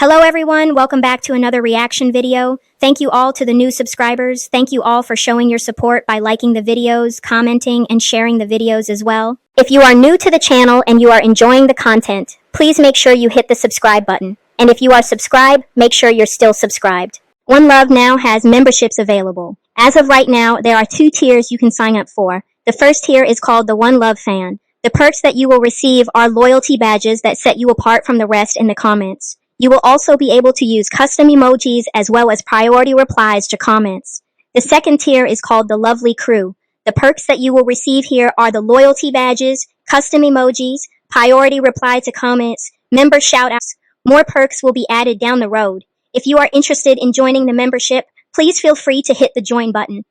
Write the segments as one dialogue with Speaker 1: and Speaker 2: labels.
Speaker 1: Hello everyone, welcome back to another reaction video. Thank you all to the new subscribers. Thank you all for showing your support by liking the videos, commenting, and sharing the videos as well. If you are new to the channel and you are enjoying the content, please make sure you hit the subscribe button. And if you are subscribed, make sure you're still subscribed. OneLove now has memberships available. As of right now, there are 2 tiers you can sign up for. The first tier is called the OneLove Fan. The perks that you will receive are loyalty badges that set you apart from the rest in the comments. You will also be able to use custom emojis as well as priority replies to comments. The second tier is called the Lovely Crew. The perks that you will receive here are the loyalty badges, custom emojis, priority reply to comments, member shoutouts. More perks will be added down the road. If you are interested in joining the membership, please feel free to hit the join button.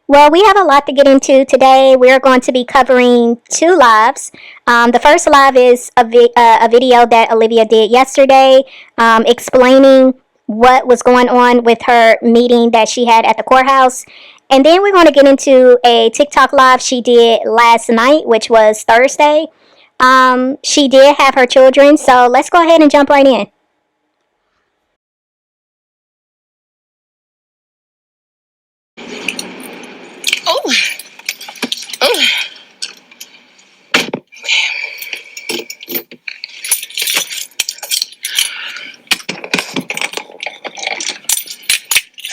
Speaker 1: Well, we have a lot to get into today. We're going to be covering 2 lives. The first live is a video that Olivia did yesterday explaining what was going on with her meeting that she had at the courthouse. And then we're going to get into a TikTok live she did last night, which was Thursday. She did have her children, so let's go ahead and jump right in.
Speaker 2: Oh. Oh.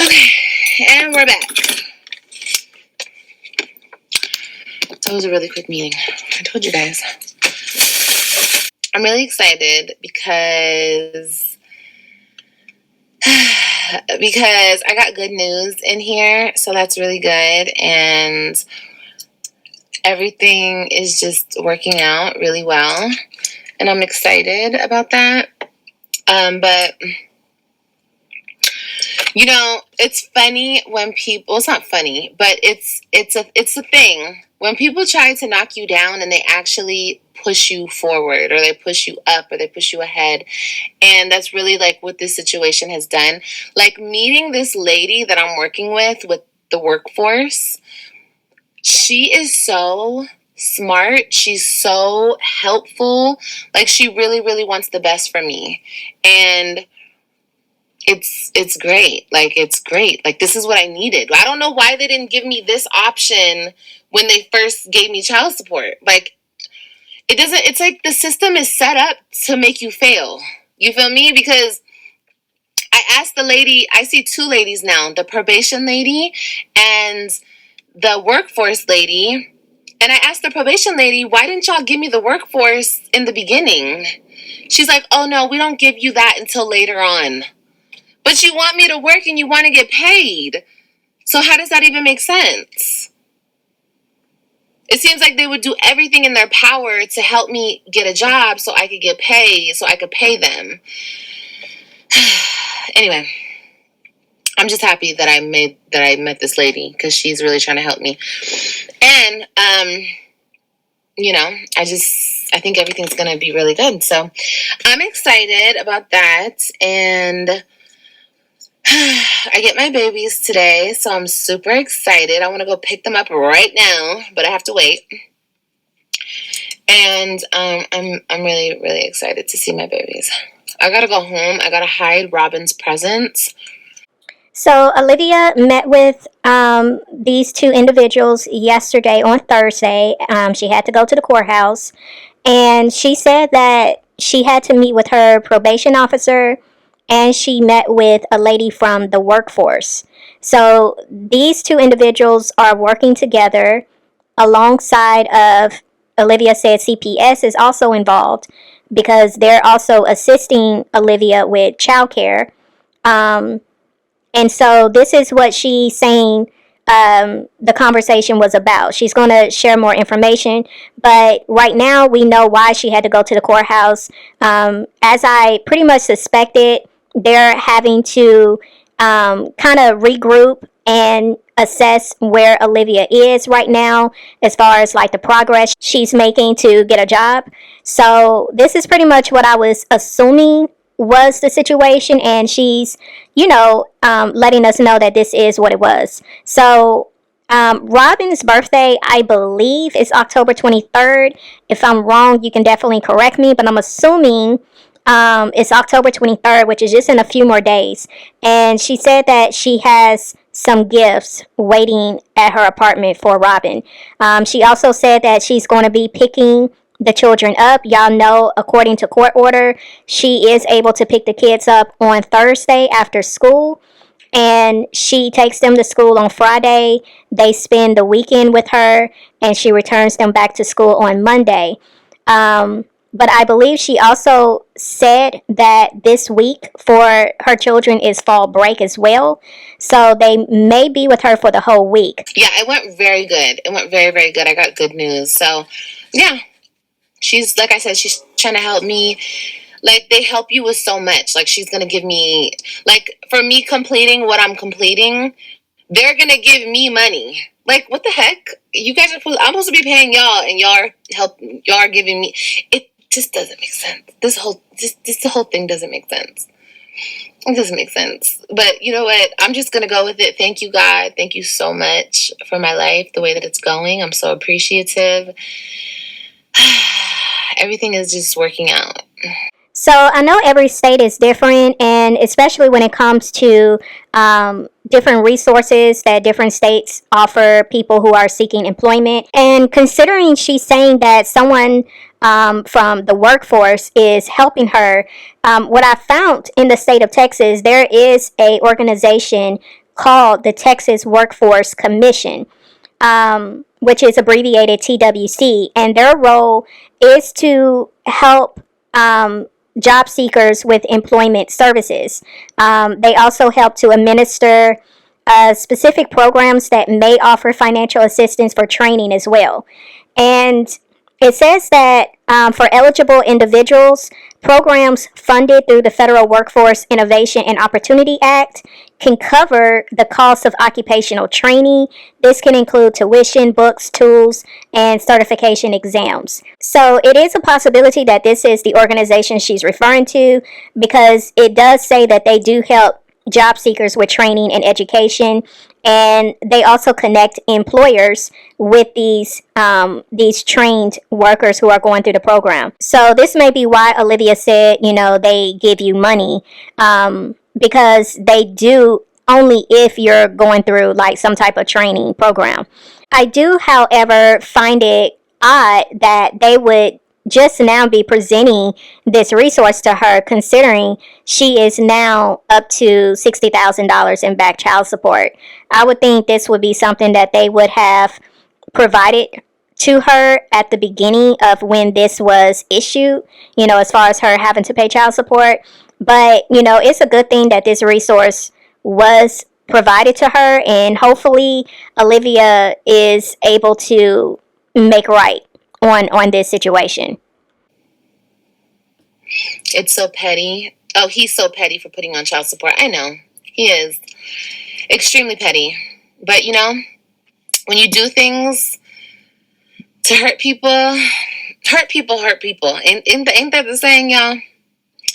Speaker 2: Okay, and we're back. That was a really quick meeting. I told you guys. I'm really excited because I got good news in here, so that's really good, and everything is just working out really well, and I'm excited about that. But you know, it's funny when people, well, it's not funny, but it's a thing when people try to knock you down and they actually push you forward, or they push you up, or they push you ahead. And that's really like what this situation has done. Like meeting this lady that I'm working with the workforce, she is so smart. She's so helpful. Like she really, really wants the best for me. And it's great. Like, it's great. Like, this is what I needed. I don't know why they didn't give me this option when they first gave me child support. Like, it's like the system is set up to make you fail. You feel me? Because I asked the lady, I see 2 ladies now, the probation lady and the workforce lady. And I asked the probation lady, why didn't y'all give me the workforce in the beginning? She's like, oh no, we don't give you that until later on. But you want me to work and you want to get paid. So how does that even make sense? It seems like they would do everything in their power to help me get a job so I could get paid, so I could pay them. Anyway, I'm just happy that I met this lady, because she's really trying to help me. And you know, I think everything's going to be really good. So I'm excited about that. And I get my babies today, so I'm super excited. I want to go pick them up right now, but I have to wait. And I'm really, really excited to see my babies. I gotta go home. I gotta hide Robin's presents.
Speaker 1: So Olivia met with these 2 individuals yesterday on Thursday. She had to go to the courthouse, and she said that she had to meet with her probation officer, and she met with a lady from the workforce. So these 2 individuals are working together alongside of, Olivia said CPS is also involved, because they're also assisting Olivia with childcare. And so this is what she's saying the conversation was about. She's going to share more information, but right now we know why she had to go to the courthouse. As I pretty much suspected, they're having to kind of regroup and assess where Olivia is right now as far as like the progress she's making to get a job. So this is pretty much what I was assuming was the situation, and she's, you know, letting us know that this is what it was. So Robin's birthday, I believe, is October 23rd. If I'm wrong, you can definitely correct me, but I'm assuming It's October 23rd, which is just in a few more days. And she said that she has some gifts waiting at her apartment for Robin. She also said that she's going to be picking the children up. Y'all know, according to court order, she is able to pick the kids up on Thursday after school. And she takes them to school on Friday. They spend the weekend with her, and she returns them back to school on Monday. But I believe she also said that this week for her children is fall break as well. So they may be with her for the whole week.
Speaker 2: Yeah, it went very good. It went very, very good. I got good news. So, yeah, she's, like I said, she's trying to help me. Like, they help you with so much. Like, she's going to give me, like, for me completing what I'm completing, they're going to give me money. Like, what the heck? You guys are, I'm supposed to be paying y'all, and y'all are giving me, it just doesn't make sense. The whole thing doesn't make sense. It doesn't make sense. But you know what? I'm just going to go with it. Thank you, God. Thank you so much for my life, the way that it's going. I'm so appreciative. Everything is just working out.
Speaker 1: So I know every state is different, and especially when it comes to different resources that different states offer people who are seeking employment. And considering she's saying that someone from the workforce is helping her, what I found in the state of Texas, there is a organization called the Texas Workforce Commission, which is abbreviated TWC, and their role is to help job seekers with employment services. They also help to administer specific programs that may offer financial assistance for training as well. And it says that for eligible individuals, programs funded through the Federal Workforce Innovation and Opportunity Act can cover the cost of occupational training. This can include tuition, books, tools, and certification exams. So it is a possibility that this is the organization she's referring to, because it does say that they do help job seekers with training and education, and they also connect employers with these trained workers who are going through the program. So this may be why Olivia said, they give you money, because they do only if you're going through like some type of training program. I do, however, find it odd that they would just now be presenting this resource to her, considering she is now up to $60,000 in back child support. I would think this would be something that they would have provided to her at the beginning of when this was issued, as far as her having to pay child support. But, it's a good thing that this resource was provided to her, and hopefully Olivia is able to make right on this situation.
Speaker 2: It's so petty. Oh, he's so petty for putting on child support. I know. He is extremely petty. But, when you do things to hurt people hurt people. Ain't that the saying, y'all?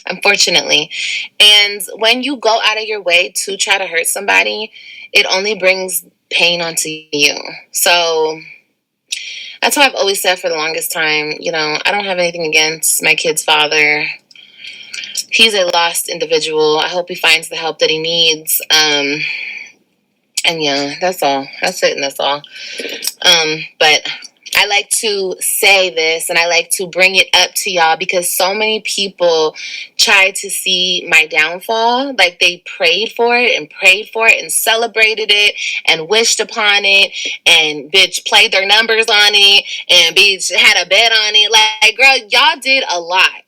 Speaker 2: Unfortunately. And when you go out of your way to try to hurt somebody, it only brings pain onto you. So that's what I've always said for the longest time. I don't have anything against my kid's father. He's a lost individual. I hope he finds the help that he needs. And yeah, that's all. That's it, and that's all. But I like to say this, and I like to bring it up to y'all, because so many people try to see my downfall. Like, they prayed for it and celebrated it and wished upon it, and bitch played their numbers on it, and bitch had a bet on it. Like, girl, y'all did a lot.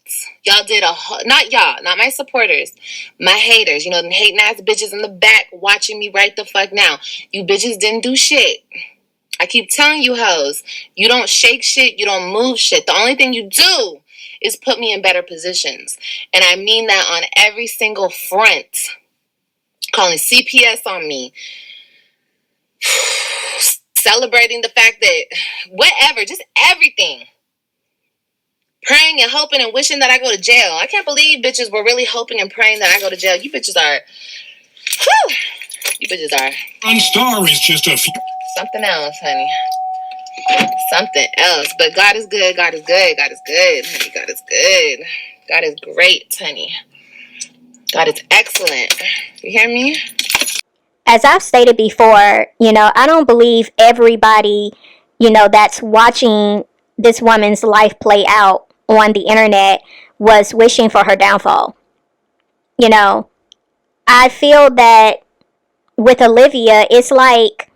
Speaker 2: Y'all did not y'all, not my supporters, my haters, them hating ass bitches in the back watching me right the fuck now. You bitches didn't do shit. I keep telling you hoes, you don't shake shit, you don't move shit. The only thing you do is put me in better positions. And I mean that on every single front. Calling CPS on me. Celebrating the fact that whatever, just everything. Praying and hoping and wishing that I go to jail. I can't believe bitches were really hoping and praying that I go to jail. You bitches are,
Speaker 3: One star is just a few.
Speaker 2: Something else, honey. Something else. But God is good. God is good. God is good. Honey, God is good. God is great, honey. God is excellent. You hear me?
Speaker 1: As I've stated before, I don't believe everybody, that's watching this woman's life play out on the internet was wishing for her downfall. I feel that with Olivia, it's like,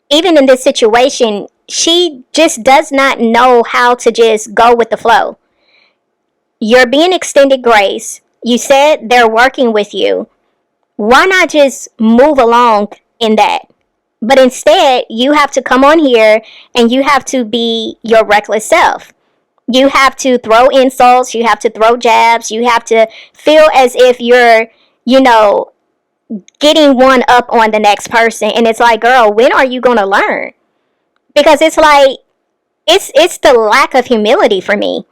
Speaker 1: even in this situation, she just does not know how to just go with the flow. You're being extended grace. You said they're working with you. Why not just move along in that? But instead, you have to come on here and you have to be your reckless self. You have to throw insults, you have to throw jabs, you have to feel as if you're, getting one up on the next person. And it's like, girl, when are you going to learn? Because it's like, it's the lack of humility for me.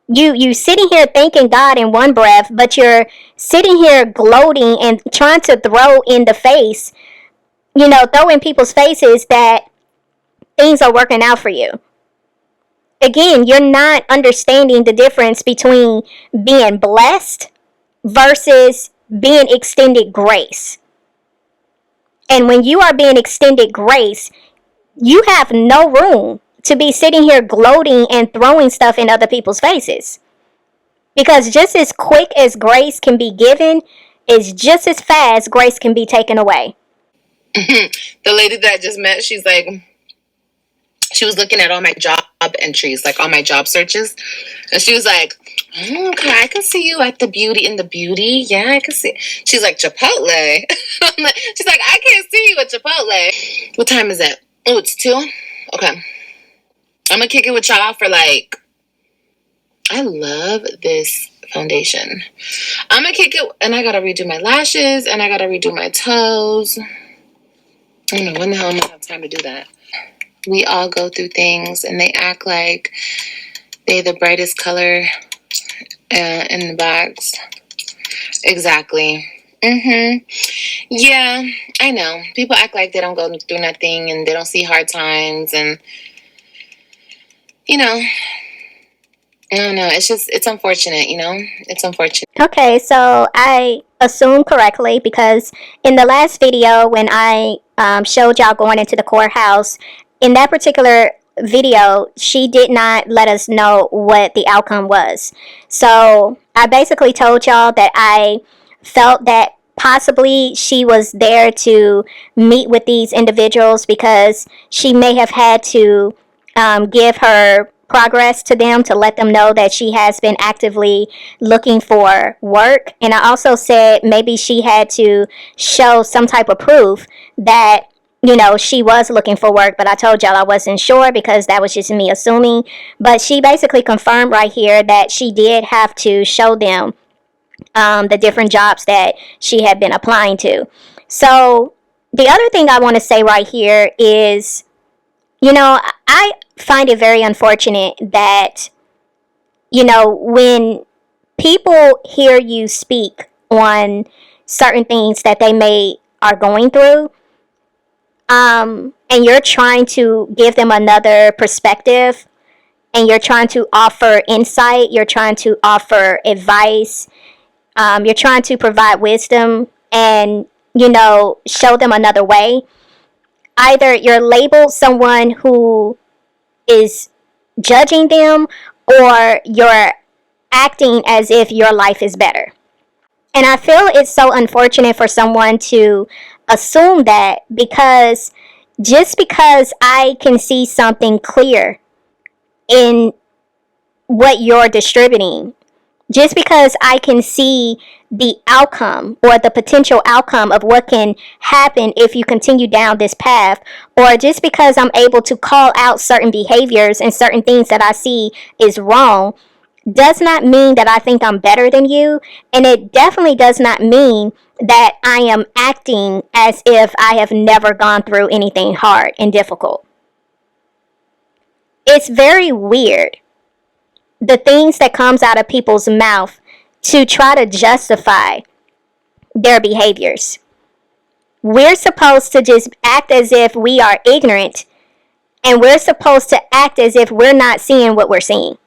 Speaker 1: You sitting here thanking God in one breath, but you're sitting here gloating and trying to throw in the face, throw in people's faces that things are working out for you. Again, you're not understanding the difference between being blessed versus being extended grace. And when you are being extended grace, you have no room to be sitting here gloating and throwing stuff in other people's faces. Because just as quick as grace can be given, is just as fast grace can be taken away.
Speaker 2: The lady that I just met, she's like, she was looking at all my job entries, like all my job searches. And she was like, oh, okay, I can see you at the beauty. Yeah, I can see. She's like, Chipotle. She's like, I can't see you at Chipotle. What time is it? Oh, it's 2? Okay. I'm going to kick it with y'all for like, I love this foundation. I'm going to kick it, and I got to redo my lashes, and I got to redo my toes. I don't know, when the hell am I going to have time to do that? We all go through things, and they act like they're the brightest color in the box. Exactly. Yeah, I know. People act like they don't go through nothing, and they don't see hard times, and, I don't know. It's unfortunate, It's unfortunate.
Speaker 1: Okay, so I assume correctly because in the last video when I showed y'all going into the courthouse, in that particular video, she did not let us know what the outcome was. So I basically told y'all that I felt that possibly she was there to meet with these individuals because she may have had to give her progress to them to let them know that she has been actively looking for work. And I also said maybe she had to show some type of proof that she was looking for work, but I told y'all I wasn't sure because that was just me assuming. But she basically confirmed right here that she did have to show them the different jobs that she had been applying to. So the other thing I want to say right here is, I find it very unfortunate that, when people hear you speak on certain things that they may are going through, and you're trying to give them another perspective, and you're trying to offer insight, you're trying to offer advice, you're trying to provide wisdom and, show them another way. Either you're labeled someone who is judging them or you're acting as if your life is better. And I feel it's so unfortunate for someone to assume that because just because I can see something clear in what you're distributing, just because I can see the outcome or the potential outcome of what can happen if you continue down this path, or just because I'm able to call out certain behaviors and certain things that I see is wrong, does not mean that I think I'm better than you. And it definitely does not mean that I am acting as if I have never gone through anything hard and difficult. It's very weird, the things that comes out of people's mouth to try to justify their behaviors. We're supposed to just act as if we are ignorant, and we're supposed to act as if we're not seeing what we're seeing.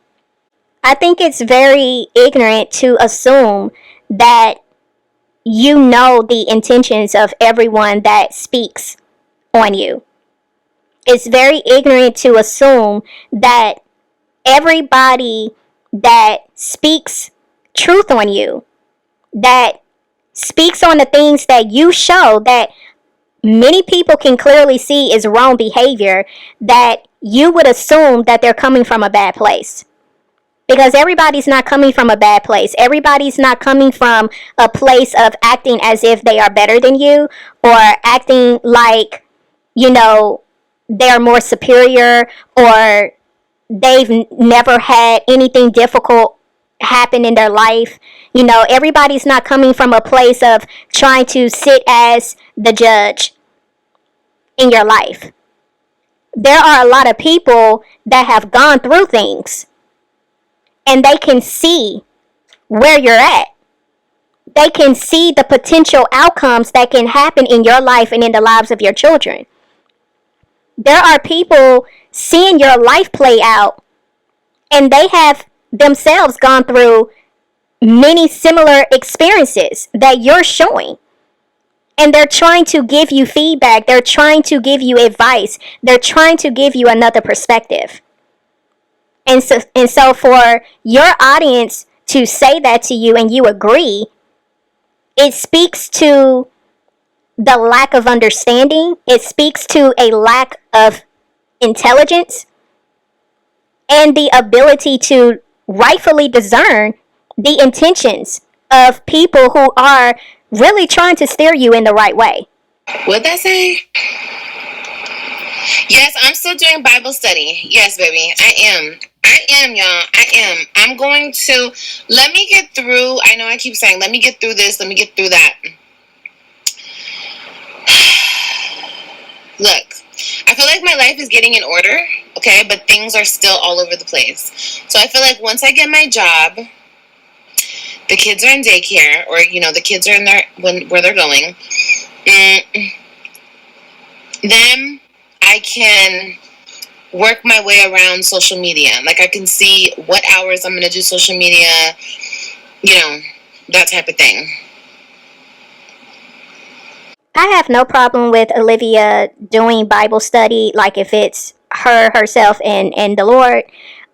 Speaker 1: I think it's very ignorant to assume that you know the intentions of everyone that speaks on you. It's very ignorant to assume that everybody that speaks truth on you, that speaks on the things that you show that many people can clearly see is wrong behavior, that you would assume that they're coming from a bad place. Because everybody's not coming from a bad place. Everybody's not coming from a place of acting as if they are better than you, or acting like, you know, they're more superior, or they've never had anything difficult happen in their life. You know, everybody's not coming from a place of trying to sit as the judge in your life. There are a lot of people that have gone through things, and they can see where you're at. They can see the potential outcomes that can happen in your life and in the lives of your children. There are people seeing your life play out, and they have themselves gone through many similar experiences that you're showing. And they're trying to give you feedback. They're trying to give you advice. They're trying to give you another perspective. And so for your audience to say that to you and you agree, it speaks to the lack of understanding. It speaks to a lack of intelligence and the ability to rightfully discern the intentions of people who are really trying to steer you in the right way.
Speaker 2: What'd that say? Yes, I'm still doing Bible study. Yes, baby, I am. I am, y'all. I am. I'm going to, let me get through, I know I keep saying, let me get through this, let me get through that. Look, I feel like my life is getting in order, okay, but things are still all over the place. So I feel like once I get my job, the kids are in daycare, or, you know, the kids are in their, where they're going, then I can work my way around social media. Like, I can see what hours I'm going to do social media, you know, that type of thing.
Speaker 1: I have no problem with Olivia doing Bible study, like if it's herself, and the Lord.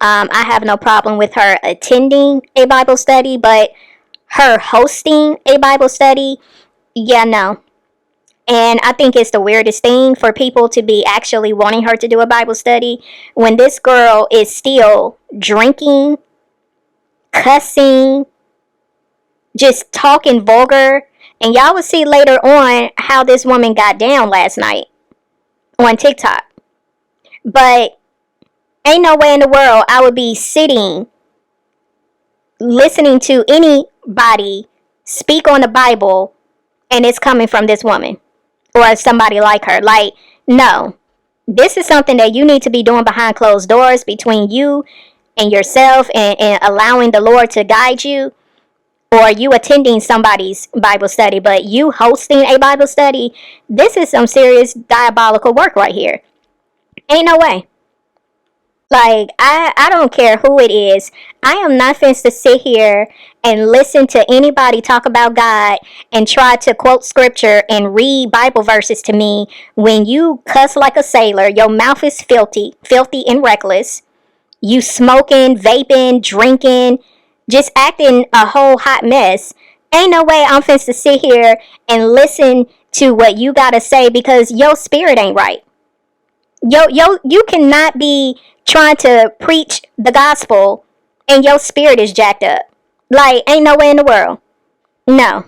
Speaker 1: I have no problem with her attending a Bible study, but her hosting a Bible study, yeah, no. And I think it's the weirdest thing for people to be actually wanting her to do a Bible study when this girl is still drinking, cussing, just talking vulgar. And y'all will see later on how this woman got down last night on TikTok. But ain't no way in the world I would be sitting listening to anybody speak on the Bible and it's coming from this woman or somebody like her. Like, no. This is something that you need to be doing behind closed doors between you and yourself, and allowing the Lord to guide you, or you attending somebody's Bible study. But you hosting a Bible study, this is some serious diabolical work right here. Ain't no way. Like, I don't care who it is. I am not finna to sit here and listen to anybody talk about God and try to quote scripture and read Bible verses to me when you cuss like a sailor, your mouth is filthy and reckless. You smoking, vaping, drinking, just acting a whole hot mess. Ain't no way I'm finna to sit here and listen to what you gotta say because your spirit ain't right. You cannot be trying to preach the gospel and your spirit is jacked up. Like, ain't no way in the world. No.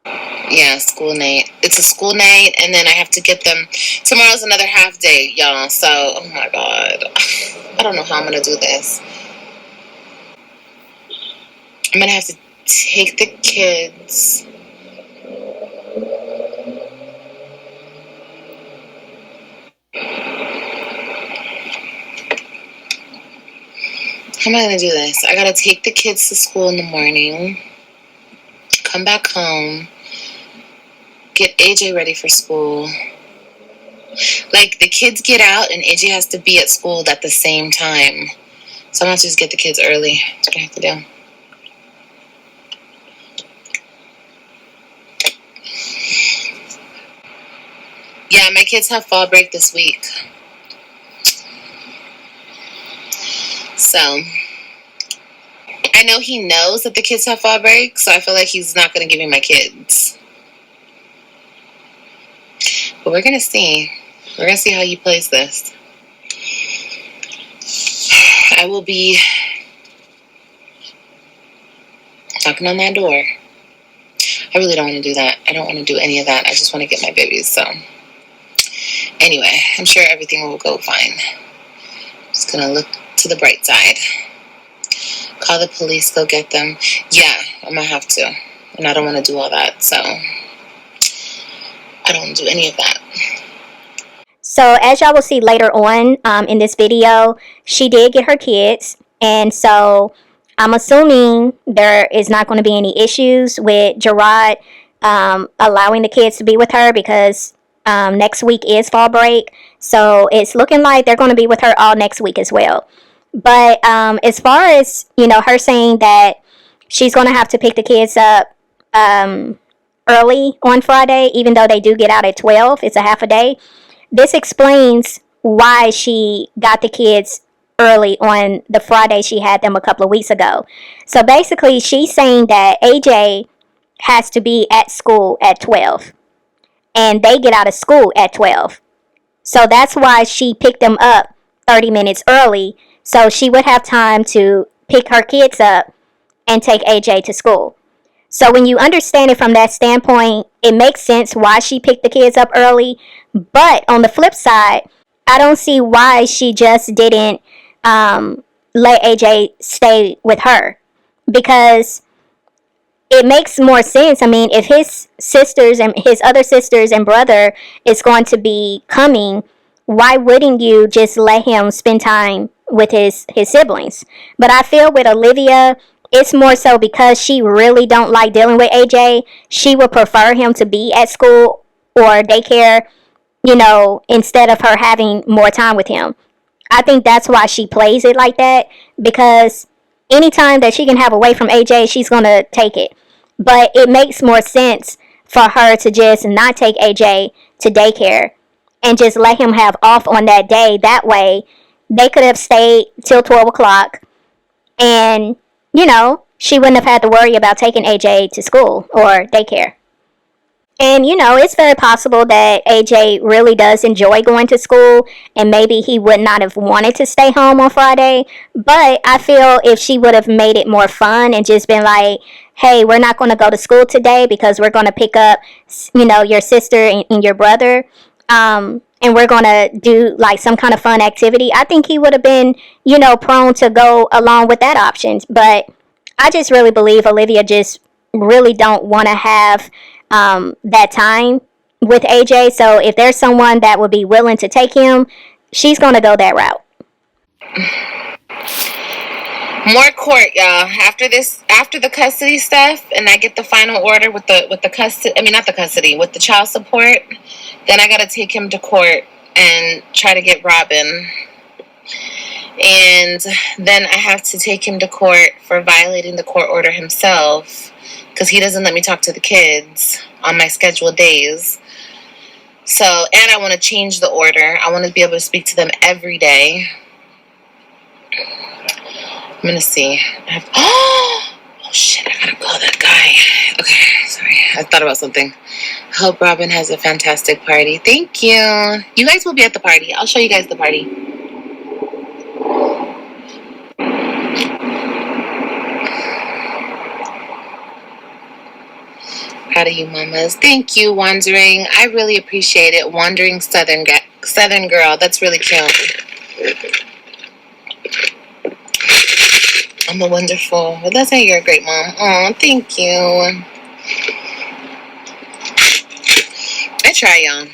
Speaker 2: Yeah, school night. It's a school night, and then I have to get them. Tomorrow's another half day, y'all. So, oh my God. I don't know how I'm going to do this. I'm going to have to take the kids. How am I going to do this? I got to take the kids to school in the morning, come back home, get AJ ready for school. Like, the kids get out and AJ has to be at school at the same time. So I'm going to just get the kids early. That's what I have to do. Yeah, my kids have fall break this week. So I know he knows that the kids have fall break, so I feel like he's not going to give me my kids. But we're going to see. We're going to see how he plays this. I will be knocking on that door. I really don't want to do that. I don't want to do any of that. I just want to get my babies. So anyway, I'm sure everything will go fine. Just going to look to the bright side. Call the police, go get them. Yeah, I'm going to have to. And I don't want to do all that. So I don't want to do any of that.
Speaker 1: So as y'all will see later on in this video, she did get her kids. And so I'm assuming there is not going to be any issues with Gerard allowing the kids to be with her because next week is fall break. So it's looking like they're going to be with her all next week as well. But as far as, her saying that she's going to have to pick the kids up early on Friday, even though they do get out at 12, it's a half a day. This explains why she got the kids early on the Friday she had them a couple of weeks ago. So basically, she's saying that AJ has to be at school at 12. And they get out of school at 12. So that's why she picked them up 30 minutes early. So she would have time to pick her kids up and take AJ to school. So when you understand it from that standpoint, it makes sense why she picked the kids up early. But on the flip side, I don't see why she just didn't let AJ stay with her. Because it makes more sense. I mean, if his sisters and his other sisters and brother is going to be coming, why wouldn't you just let him spend time with his siblings? But I feel with Olivia, it's more so because she really don't like dealing with AJ. She would prefer him to be at school or daycare, instead of her having more time with him. I think that's why she plays it like that, because anytime that she can have away from AJ, she's going to take it. But it makes more sense for her to just not take AJ to daycare and just let him have off on that day. That way, they could have stayed till 12 o'clock and, she wouldn't have had to worry about taking AJ to school or daycare. And, it's very possible that AJ really does enjoy going to school and maybe he would not have wanted to stay home on Friday. But I feel if she would have made it more fun and just been like, hey, we're not going to go to school today because we're going to pick up, your sister and your brother. And we're going to do like some kind of fun activity. I think he would have been, prone to go along with that option. But I just really believe Olivia just really don't want to have that time with AJ. So if there's someone that would be willing to take him, she's going to go that route.
Speaker 2: More court, y'all. After the custody stuff, and I get the final order with the custody. I mean, not the custody, with the child support. Then I gotta take him to court and try to get Robin. And then I have to take him to court for violating the court order himself, because he doesn't let me talk to the kids on my scheduled days. So, and I want to change the order. I want to be able to speak to them every day. I'm going to see. Oh, shit, I got to call that guy. Okay, sorry. I thought about something. I hope Robin has a fantastic party. Thank you. You guys will be at the party. I'll show you guys the party. Proud of you, mamas. Thank you, Wandering. I really appreciate it. Wandering Southern girl. That's really cute. I'm a wonderful. Well, that's how you're a great mom. Oh, thank you. I try, y'all.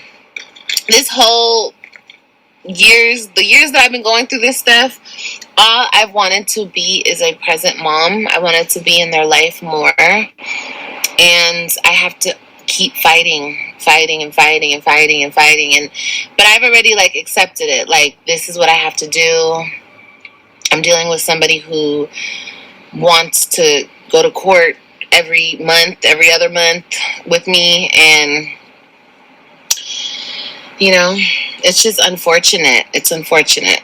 Speaker 2: This whole the years that I've been going through this stuff, all I've wanted to be is a present mom. I wanted to be in their life more. And I have to keep fighting. But I've already accepted it. This is what I have to do. I'm dealing with somebody who wants to go to court every month, every other month with me, and you know, it's just unfortunate. It's unfortunate.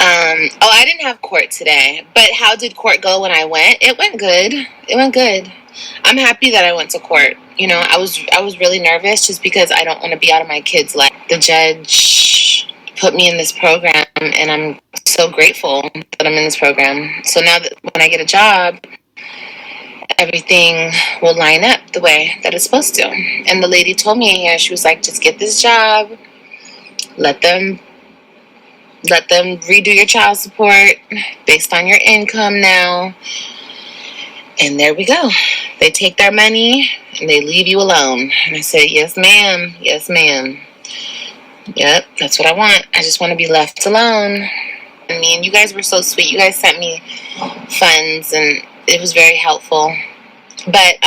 Speaker 2: I didn't have court today, but how did court go when I went? It went good. It went good. I'm happy that I went to court. You know, I was really nervous just because I don't want to be out of my kids' life. The judge put me in this program, and I'm so grateful that I'm in this program. So now that when I get a job, everything will line up the way that it's supposed to. And the lady told me here, she was like, just get this job, let them redo your child support based on your income now. And there we go. They take their money and they leave you alone. And I said, yes, ma'am. Yes, ma'am. Yep, that's what I want. I just want to be left alone. And me and you guys were so sweet. You guys sent me funds and it was very helpful. But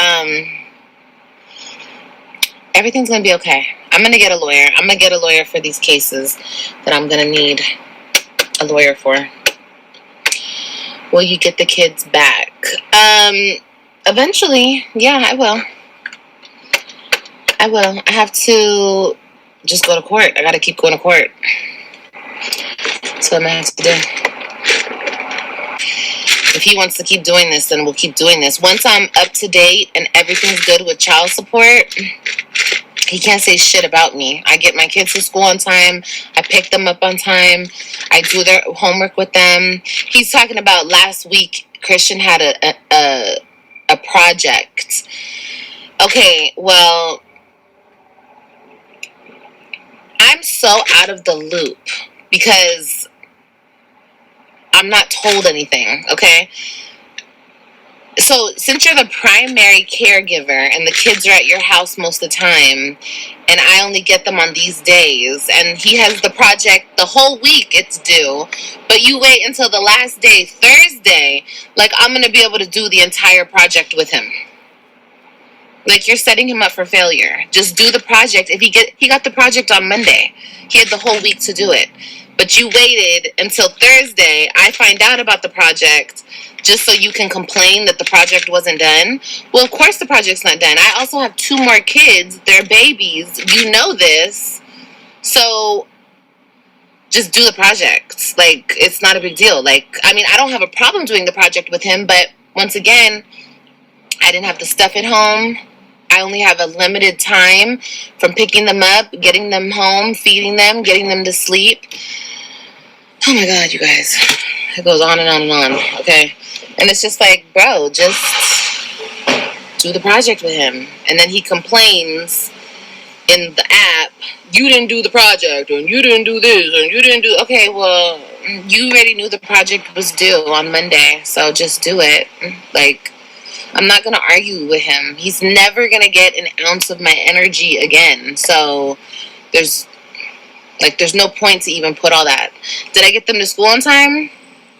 Speaker 2: everything's going to be okay. I'm going to get a lawyer. I'm going to get a lawyer for these cases that I'm going to need a lawyer for. Will you get the kids back? Eventually, yeah, I will. I have to just go to court. I got to keep going to court. That's what I'm going to have to do. If he wants to keep doing this, then we'll keep doing this. Once I'm up to date and everything's good with child support, he can't say shit about me. I get my kids to school on time. I pick them up on time. I do their homework with them. He's talking about last week, Christian had a project. Okay, well, I'm so out of the loop because I'm not told anything, okay? So since you're the primary caregiver and the kids are at your house most of the time, and I only get them on these days, and he has the project the whole week it's due, but you wait until the last day, Thursday, like I'm going to be able to do the entire project with him. Like you're setting him up for failure. Just do the project. If he got the project on Monday. He had the whole week to do it. But you waited until Thursday. I find out about the project just so you can complain that the project wasn't done. Well, of course the project's not done. I also have 2 more kids. They're babies. You know this. So just do the project. Like, it's not a big deal. Like, I mean, I don't have a problem doing the project with him, but once again, I didn't have the stuff at home. I only have a limited time from picking them up, getting them home, feeding them, getting them to sleep. Oh my God, you guys. It goes on and on and on, okay? And it's just like, bro, just do the project with him. And then he complains in the app, you didn't do the project, and you didn't do this, and you didn't do... Okay, well, you already knew the project was due on Monday, so just do it. Like, I'm not going to argue with him. He's never going to get an ounce of my energy again. So there's no point to even put all that. Did I get them to school on time?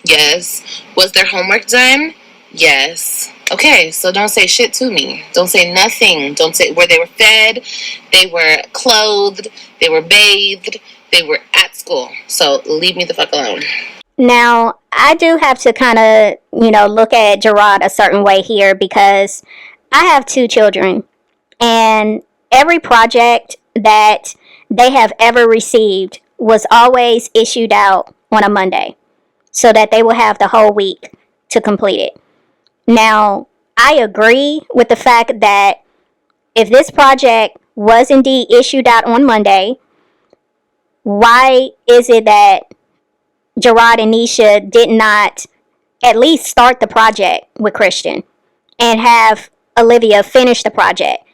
Speaker 2: Yes. Was their homework done? Yes. Okay, so don't say shit to me. Don't say nothing. Don't say where they were fed, they were clothed, they were bathed, they were at school. So leave me the fuck alone.
Speaker 1: Now, I do have to kind of, look at Gerard a certain way here because I have 2 children, and every project that they have ever received was always issued out on a Monday so that they will have the whole week to complete it. Now, I agree with the fact that if this project was indeed issued out on Monday, why is it that Gerard and Nisha did not at least start the project with Christian and have Olivia finish the project?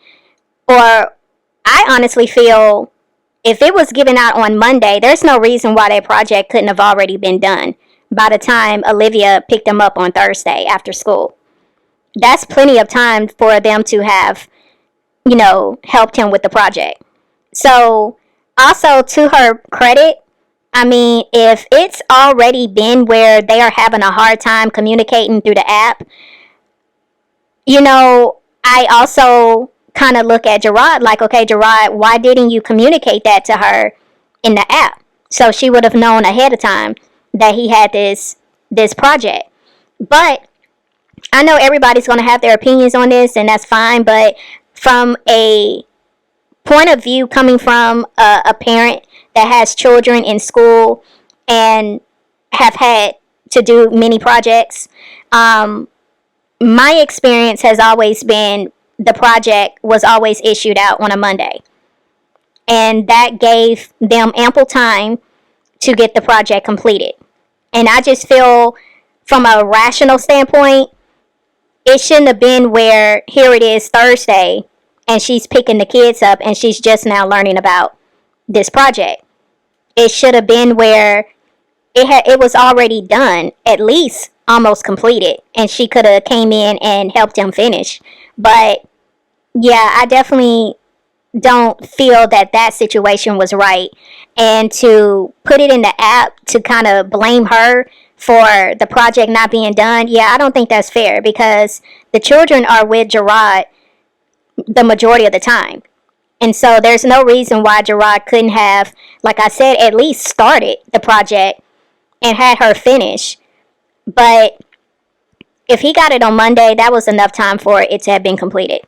Speaker 1: Or I honestly feel if it was given out on Monday, there's no reason why that project couldn't have already been done by the time Olivia picked them up on Thursday after school. That's plenty of time for them to have, helped him with the project. So also to her credit, I mean, if it's already been where they are having a hard time communicating through the app, I also kind of look at Gerard like, okay, Gerard, why didn't you communicate that to her in the app? So she would have known ahead of time that he had this project. But I know everybody's going to have their opinions on this, and that's fine. But from a point of view coming from a parent that has children in school and have had to do many projects, my experience has always been the project was always issued out on a Monday. And that gave them ample time to get the project completed. And I just feel, from a rational standpoint, it shouldn't have been where here it is Thursday and she's picking the kids up and she's just now learning about this project. It should have been where it was already done, at least almost completed, and she could have came in and helped him finish. But yeah, I definitely don't feel that situation was right. And to put it in the app to kind of blame her for the project not being done, yeah, I don't think that's fair, because the children are with Gerard the majority of the time. And so there's no reason why Gerard couldn't have, like I said, at least started the project and had her finish. But if he got it on Monday, that was enough time for it to have been completed.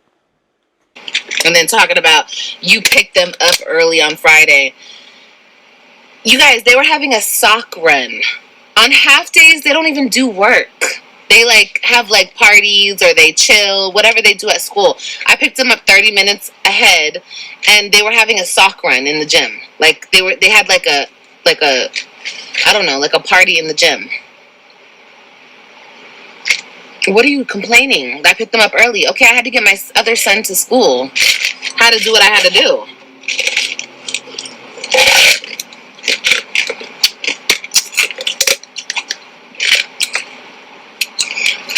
Speaker 2: And then talking about you picked them up early on Friday. You guys, they were having a sock run. On half days, they don't even do work. They have parties, or they chill, whatever they do at school. I picked them up 30 minutes ahead, and they were having a sock run in the gym. They had a I don't know, like a party in the gym. What are you complaining? I picked them up early. Okay, I had to get my other son to school. Had to do what I had to do.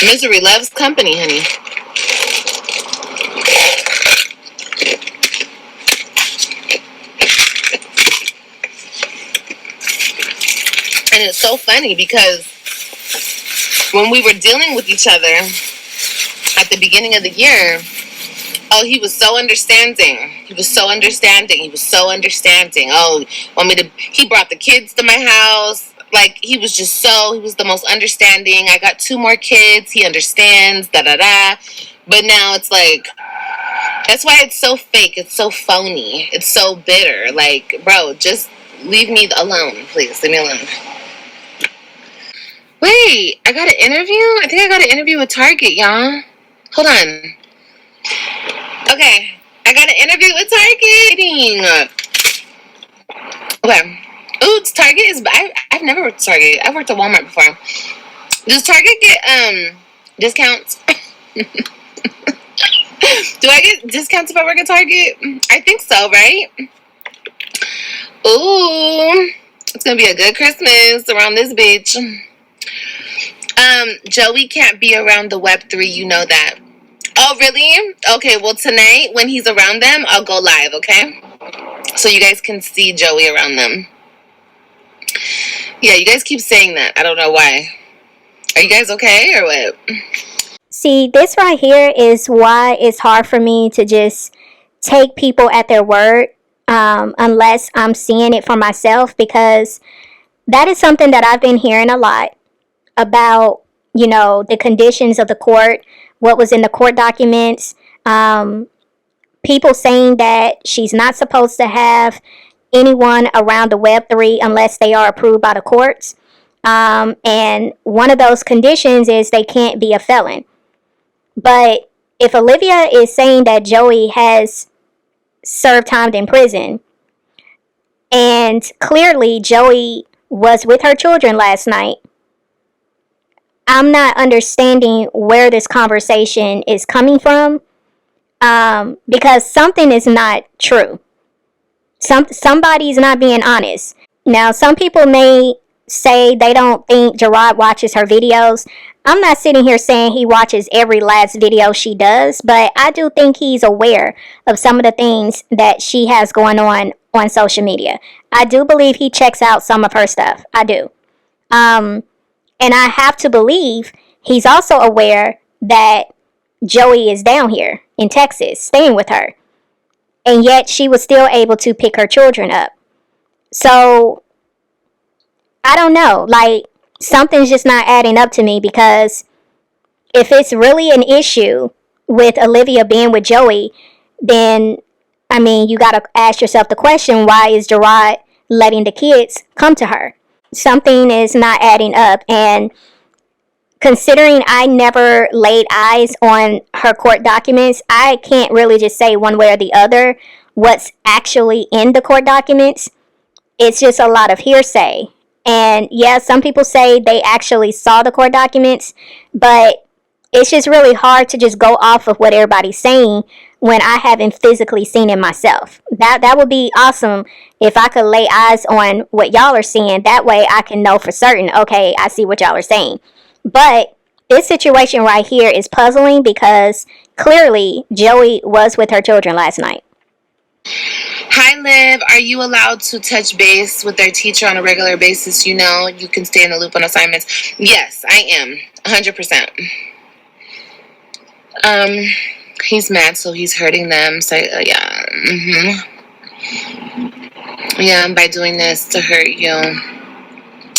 Speaker 2: Misery loves company, honey. And it's so funny because when we were dealing with each other at the beginning of the year, oh, he was so understanding. He was so understanding. Oh, he brought the kids to my house. He was the most understanding. I got 2 more kids. He understands, da-da-da. But now it's that's why it's so fake. It's so phony. It's so bitter. Bro, just leave me alone, please. Leave me alone. Wait, I got an interview? I think I got an interview with Target, y'all. Hold on. Okay, I got an interview with Target. Okay. Ooh, Target I've never worked at Target. I've worked at Walmart before. Does Target get discounts? Do I get discounts if I work at Target? I think so, right? Ooh, it's gonna be a good Christmas around this bitch. Joey can't be around the Web3, you know that. Oh, really? Okay, well, tonight, when he's around them, I'll go live, okay? So you guys can see Joey around them. Yeah, you guys keep saying that. I don't know why. Are you guys okay, or what?
Speaker 1: See, this right here is why it's hard for me to just take people at their word, unless I'm seeing it for myself, because that is something that I've been hearing a lot about, the conditions of the court, what was in the court documents, people saying that she's not supposed to have anyone around the Web3 unless they are approved by the courts. And one of those conditions is they can't be a felon. But if Olivia is saying that Joey has served time in prison, and clearly Joey was with her children last night, I'm not understanding where this conversation is coming from, because something is not true. Somebody's not being honest. Now, some people may say they don't think Gerard watches her videos. I'm not sitting here saying he watches every last video she does, but I do think he's aware of some of the things that she has going on social media. I do believe he checks out some of her stuff. I do. And I have to believe he's also aware that Joey is down here in Texas, staying with her. And yet she was still able to pick her children up. So I don't know. Like, something's just not adding up to me, because if it's really an issue with Olivia being with Joey, then, I mean, you got to ask yourself the question, why is Gerard letting the kids come to her? Something is not adding up. And considering I never laid eyes on her court documents, I can't really just say one way or the other what's actually in the court documents. It's just a lot of hearsay. And yeah, some people say they actually saw the court documents, but it's just really hard to just go off of what everybody's saying when I haven't physically seen it myself. That would be awesome if I could lay eyes on what y'all are seeing. That way I can know for certain, okay, I see what y'all are saying. But this situation right here is puzzling, because clearly Joey was with her children last night.
Speaker 2: Hi, Liv. Are you allowed to touch base with their teacher on a regular basis? You know, you can stay in the loop on assignments. Yes, I am. 100%. He's mad, so he's hurting them. So, yeah. Yeah, by doing this to hurt you.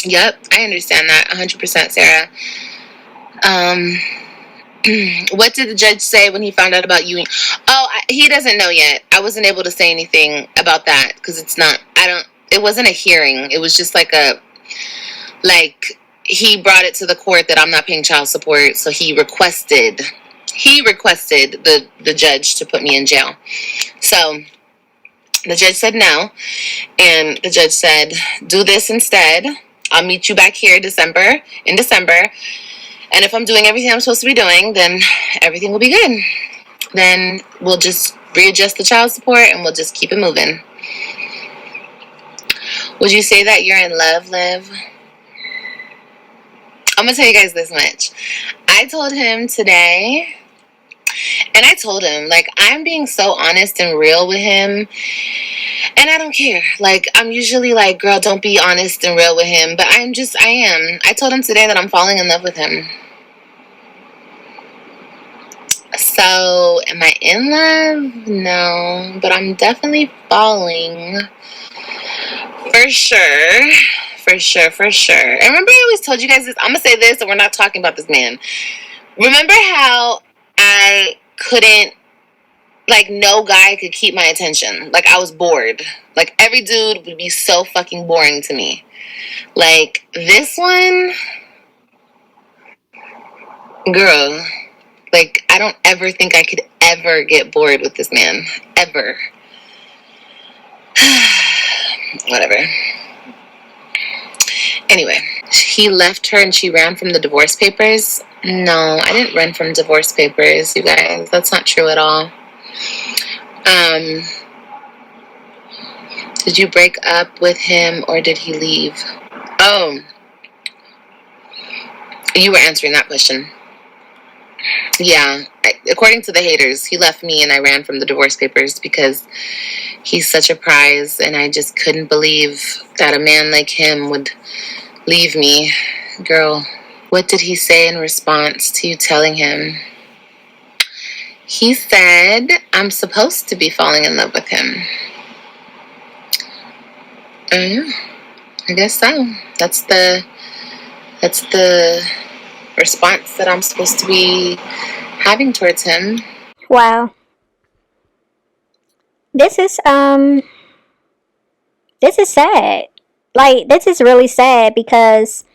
Speaker 2: Yep, I understand that. 100%, Sarah. What did the judge say when he found out about you? Oh, he doesn't know yet. I wasn't able to say anything about that because it wasn't a hearing. It was just like he brought it to the court that I'm not paying child support. So he requested the judge to put me in jail. So the judge said no. And the judge said, do this instead. I'll meet you back here in December. And if I'm doing everything I'm supposed to be doing, then everything will be good. Then we'll just readjust the child support and we'll just keep it moving. Would you say that you're in love, Liv? I'm going to tell you guys this much. I told him today, and I told him, like, I'm being so honest and real with him. And I don't care. Like, I'm usually like, girl, don't be honest and real with him. But I am. I told him today that I'm falling in love with him. So, am I in love? No. But I'm definitely falling. For sure. And remember I always told you guys this? I'm going to say this, and we're not talking about this man. Remember how I couldn't, like, no guy could keep my attention. Like, I was bored. Like, every dude would be so fucking boring to me. Like, this one, girl, like, I don't ever think I could ever get bored with this man. Ever. Whatever. Anyway, he left her and she ran from the divorce papers. No, I didn't run from divorce papers, you guys. That's not true at all. Did you break up with him or did he leave? Oh, you were answering that question. Yeah, according to the haters, he left me and I ran from the divorce papers because he's such a prize and I just couldn't believe that a man like him would leave me. Girl, what did he say in response to you telling him? He said, I'm supposed to be falling in love with him. I guess so. That's the response that I'm supposed to be having towards him.
Speaker 1: Wow. This is sad. Like, this is really sad because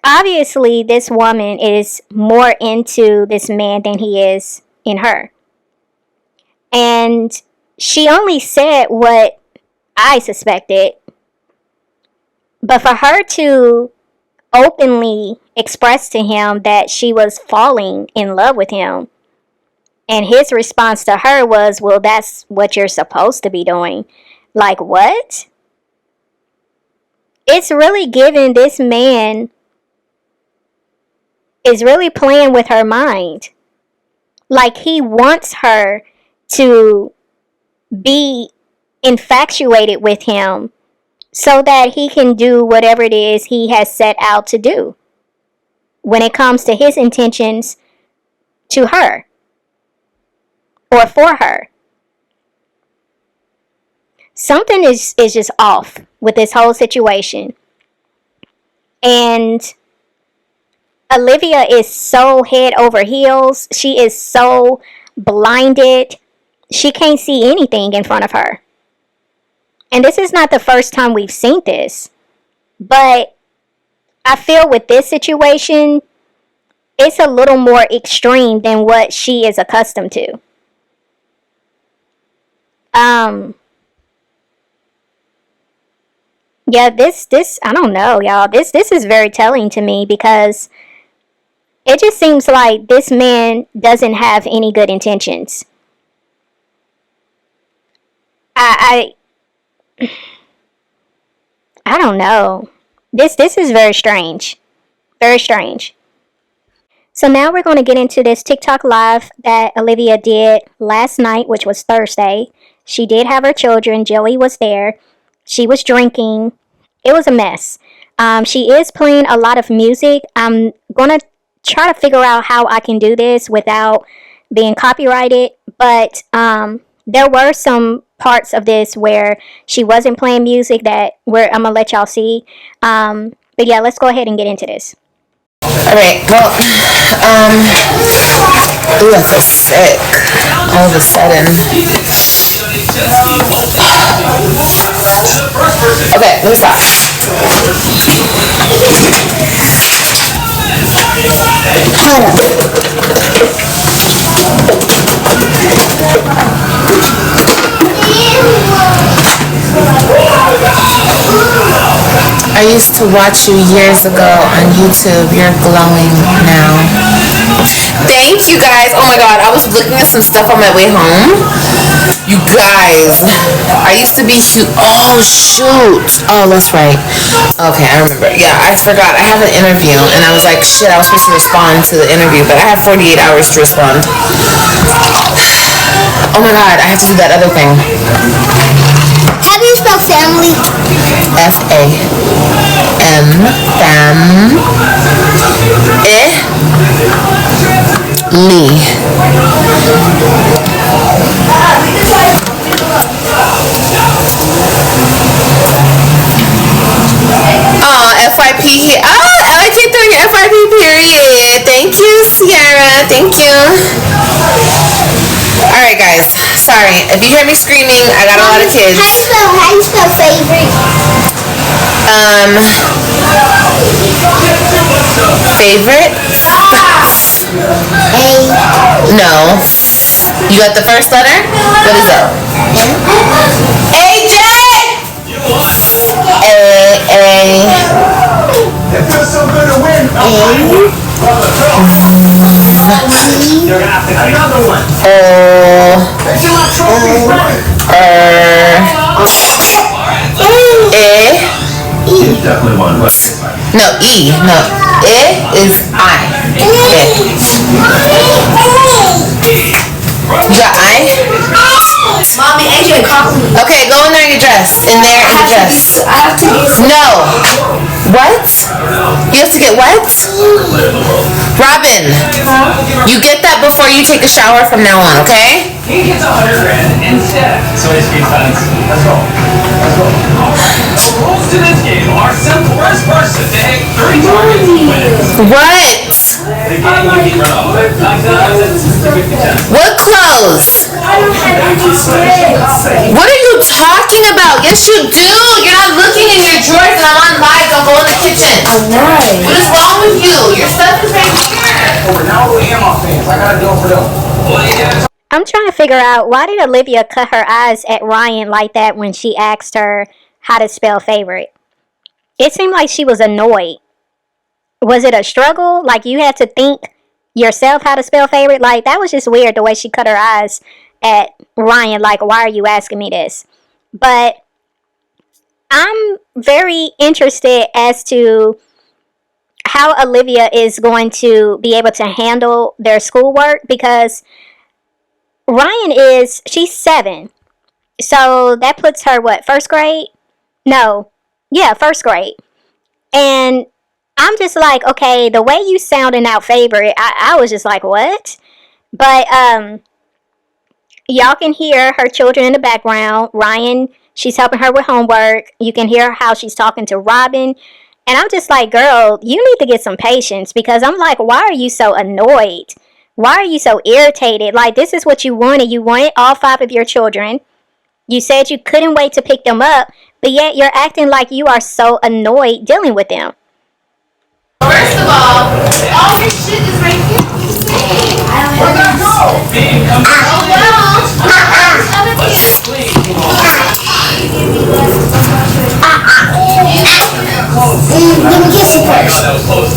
Speaker 1: obviously this woman is more into this man than he is in her. And she only said what I suspected. But for her to openly express to him that she was falling in love with him, and his response to her was, well, that's what you're supposed to be doing. Like, what? It's really giving this man is really playing with her mind. Like, he wants her to be infatuated with him so that he can do whatever it is he has set out to do when it comes to his intentions to her or for her. Something is just off with this whole situation. And Olivia is so head over heels. She is so blinded. She can't see anything in front of her. And this is not the first time we've seen this. But I feel with this situation, it's a little more extreme than what she is accustomed to. Yeah, this I don't know, y'all. This is very telling to me because it just seems like this man doesn't have any good intentions. I I don't know. This is very strange. Very strange. So now we're going to get into this TikTok live that Olivia did last night, which was Thursday. She did have her children. Joey was there. She was drinking. It was a mess. She is playing a lot of music. I'm going to try to figure out how I can do this without being copyrighted. But there were some parts of this where she wasn't playing music that I'm going to let y'all see. But yeah, let's go ahead and get into this.
Speaker 2: Alright, well, ooh, I feel sick all of a sudden. Okay, let me stop. I used to watch you years ago on YouTube. You're glowing now. Thank you guys. Oh my god, I was looking at some stuff on my way home. You guys, I used to be huge. Oh shoot. Oh, that's right. Okay, I remember. Yeah, I forgot. I have an interview and I was like, shit, I was supposed to respond to the interview, but I have 48 hours to respond. Oh my god, I have to do that other thing.
Speaker 4: How do you spell family?
Speaker 2: F-A-M. Fam. Lee. Oh, FYP here. Oh, I like you doing your FYP period. Thank you, Sierra. Thank you. Alright, guys. Sorry. If you hear me screaming, I got a lot of kids.
Speaker 4: How do you spell favorite?
Speaker 2: Favorite? No. You got the first letter? What is that? AJ!
Speaker 3: It feels so good to win. Another one. You definitely won.
Speaker 2: No, E. No. Is I. You got I?
Speaker 4: Mommy, AJ called me.
Speaker 2: Okay, go in there and get dressed. In there and get dressed.
Speaker 4: I have to get
Speaker 2: No. What? You have to get what? Robin, you get that before you take a shower from now on, okay?
Speaker 3: He gets $100 instead. So his game silence. Let's go. The rules to this game are simple as person to hit 3 targets to win.
Speaker 2: What?
Speaker 3: The game you can run off.
Speaker 2: What clothes?
Speaker 4: I don't have empty spreads.
Speaker 2: What are you talking about? Yes, you do. You're not looking in your drawers and I'm on live. Don't go in the kitchen.
Speaker 4: Alright.
Speaker 2: What is wrong with you? Your stuff is right here.
Speaker 3: Now we am off fans. I gotta do it for them.
Speaker 1: I'm trying to figure out, why did Olivia cut her eyes at Ryan like that when she asked her how to spell favorite? It seemed like she was annoyed. Was it a struggle? Like you had to think yourself how to spell favorite? Like that was just weird the way she cut her eyes at Ryan. Like, why are you asking me this? But I'm very interested as to how Olivia is going to be able to handle their schoolwork, because Ryan she's 7. So that puts her, what, first grade? No. Yeah, first grade. And I'm just like, okay, the way you sounding out favorite, I was just like, what? But y'all can hear her children in the background. Ryan She's helping her with homework. You can hear how she's talking to Robin. And I'm just like, girl, you need to get some patience, because I'm like, why are you so annoyed? Why are you so irritated? Like, this is what you wanted. You wanted all 5 of your children. You said you couldn't wait to pick them up, but yet you're acting like you are so annoyed dealing with them.
Speaker 2: First of all this shit is right here.
Speaker 3: Where'd that go? Bean, come here.
Speaker 2: Oh well. Other kids.
Speaker 4: Let me kiss you first.
Speaker 3: That was close.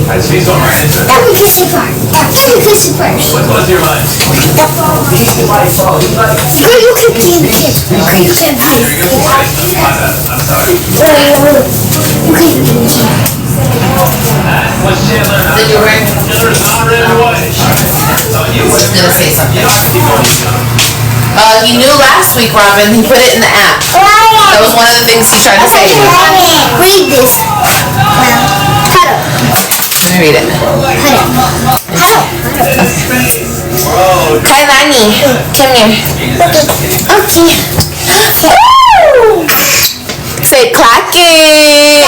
Speaker 3: Alright, so he's going right into it.
Speaker 4: Let me kiss you first. Let me kiss you first.
Speaker 3: What's your mind?
Speaker 4: Girl, you can kiss me. You can kiss me.
Speaker 3: I'm sorry.
Speaker 4: You can kiss me.
Speaker 3: What's Chandler?
Speaker 2: Did you ring?
Speaker 3: Chandler's not running away. So you win.
Speaker 2: Gonna say something.
Speaker 3: You don't have to keep going.
Speaker 2: He knew last week, Robin. He put it in the app. That was one of the things he tried to say to you.
Speaker 4: Read this. Huddle.
Speaker 2: Let me read it.
Speaker 4: Huddle.
Speaker 3: Whoa.
Speaker 2: Kailani, come here.
Speaker 4: Okay.
Speaker 2: Say clock it.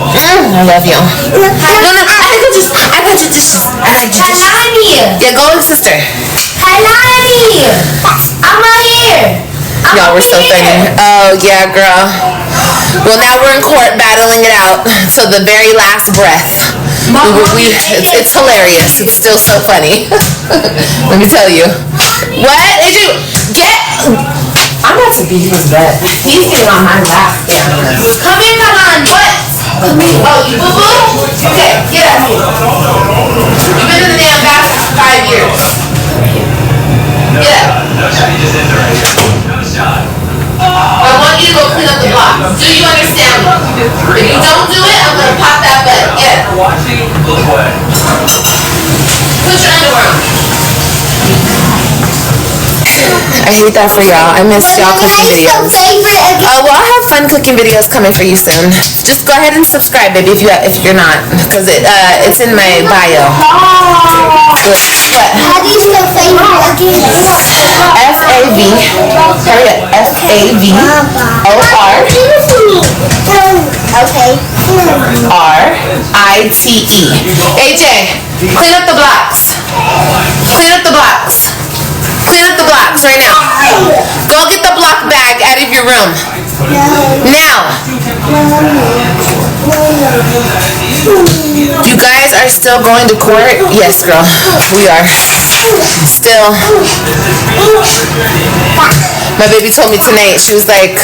Speaker 2: I love you. No, I got your dishes. Yeah, go with sister.
Speaker 4: I'm right here.
Speaker 2: Y'all were so funny. Oh yeah, girl. Well, now we're in court battling it out to the very last breath. It's hilarious. It's still so funny. Let me tell you. What did you get? I'm about to beat his butt. He's getting on my lap. Come here, come on. What? Oh, you boo boo? Okay, get up here. You've been in the damn bathroom for 5 years. Get up.
Speaker 3: No shot. You just ended right here. No shot.
Speaker 2: I want you to go clean up the block. Do you understand me? If you don't do it, I'm gonna pop that butt. Get up.
Speaker 3: Watching. Look away.
Speaker 2: Put your underwear on. I hate that for y'all. I miss y'all cooking videos. Well, I'll have fun cooking videos coming for you soon. Just go ahead and subscribe, baby, if you're not, because it's in my bio. What?
Speaker 4: How do you spell favorite again?
Speaker 2: FAV. Hurry up. FAVOR.
Speaker 4: Okay.
Speaker 2: RITE. AJ, clean up the blocks. Clean up the blocks. Clean up the blocks right now. Go get the block bag out of your room. Now. You guys are still going to court? Yes, girl. We are. Still. My baby told me tonight, she was like,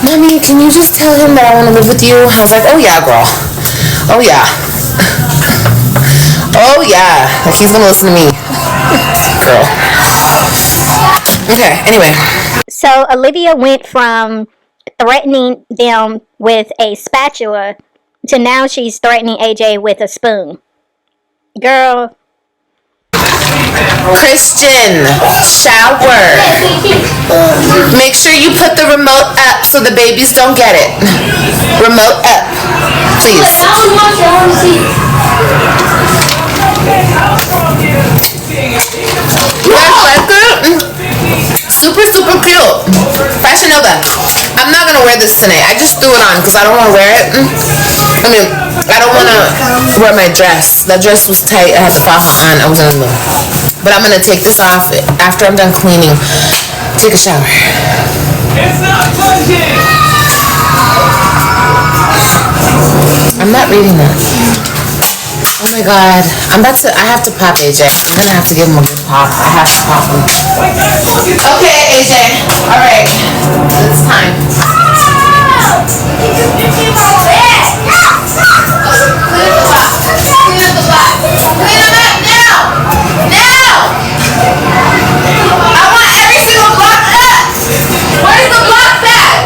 Speaker 2: Mommy, can you just tell him that I want to live with you? I was like, oh yeah, girl. Oh yeah. Oh yeah. Like, he's going to listen to me. Girl. Okay, anyway.
Speaker 1: So Olivia went from threatening them with a spatula to now she's threatening AJ with a spoon. Girl.
Speaker 2: Christian, shower. Make sure you put the remote up so the babies don't get it. Remote up, please. You guys like it? Super, super cute. Fashion Nova. I'm not gonna wear this tonight. I just threw it on because I don't want to wear it. I mean, I don't want to wear my dress. That dress was tight. I had the frock on. I was in the mood. But I'm gonna take this off after I'm done cleaning. Take a shower.
Speaker 3: It's not budging.
Speaker 2: I'm not reading that. Oh my god. I have to pop AJ. I'm gonna have to give him a good pop. I have to pop him. Okay, AJ. Alright. It's time. Clean up the block. Clean up the block. Clean them up now. Now. I want every single block up. Where's the block bag?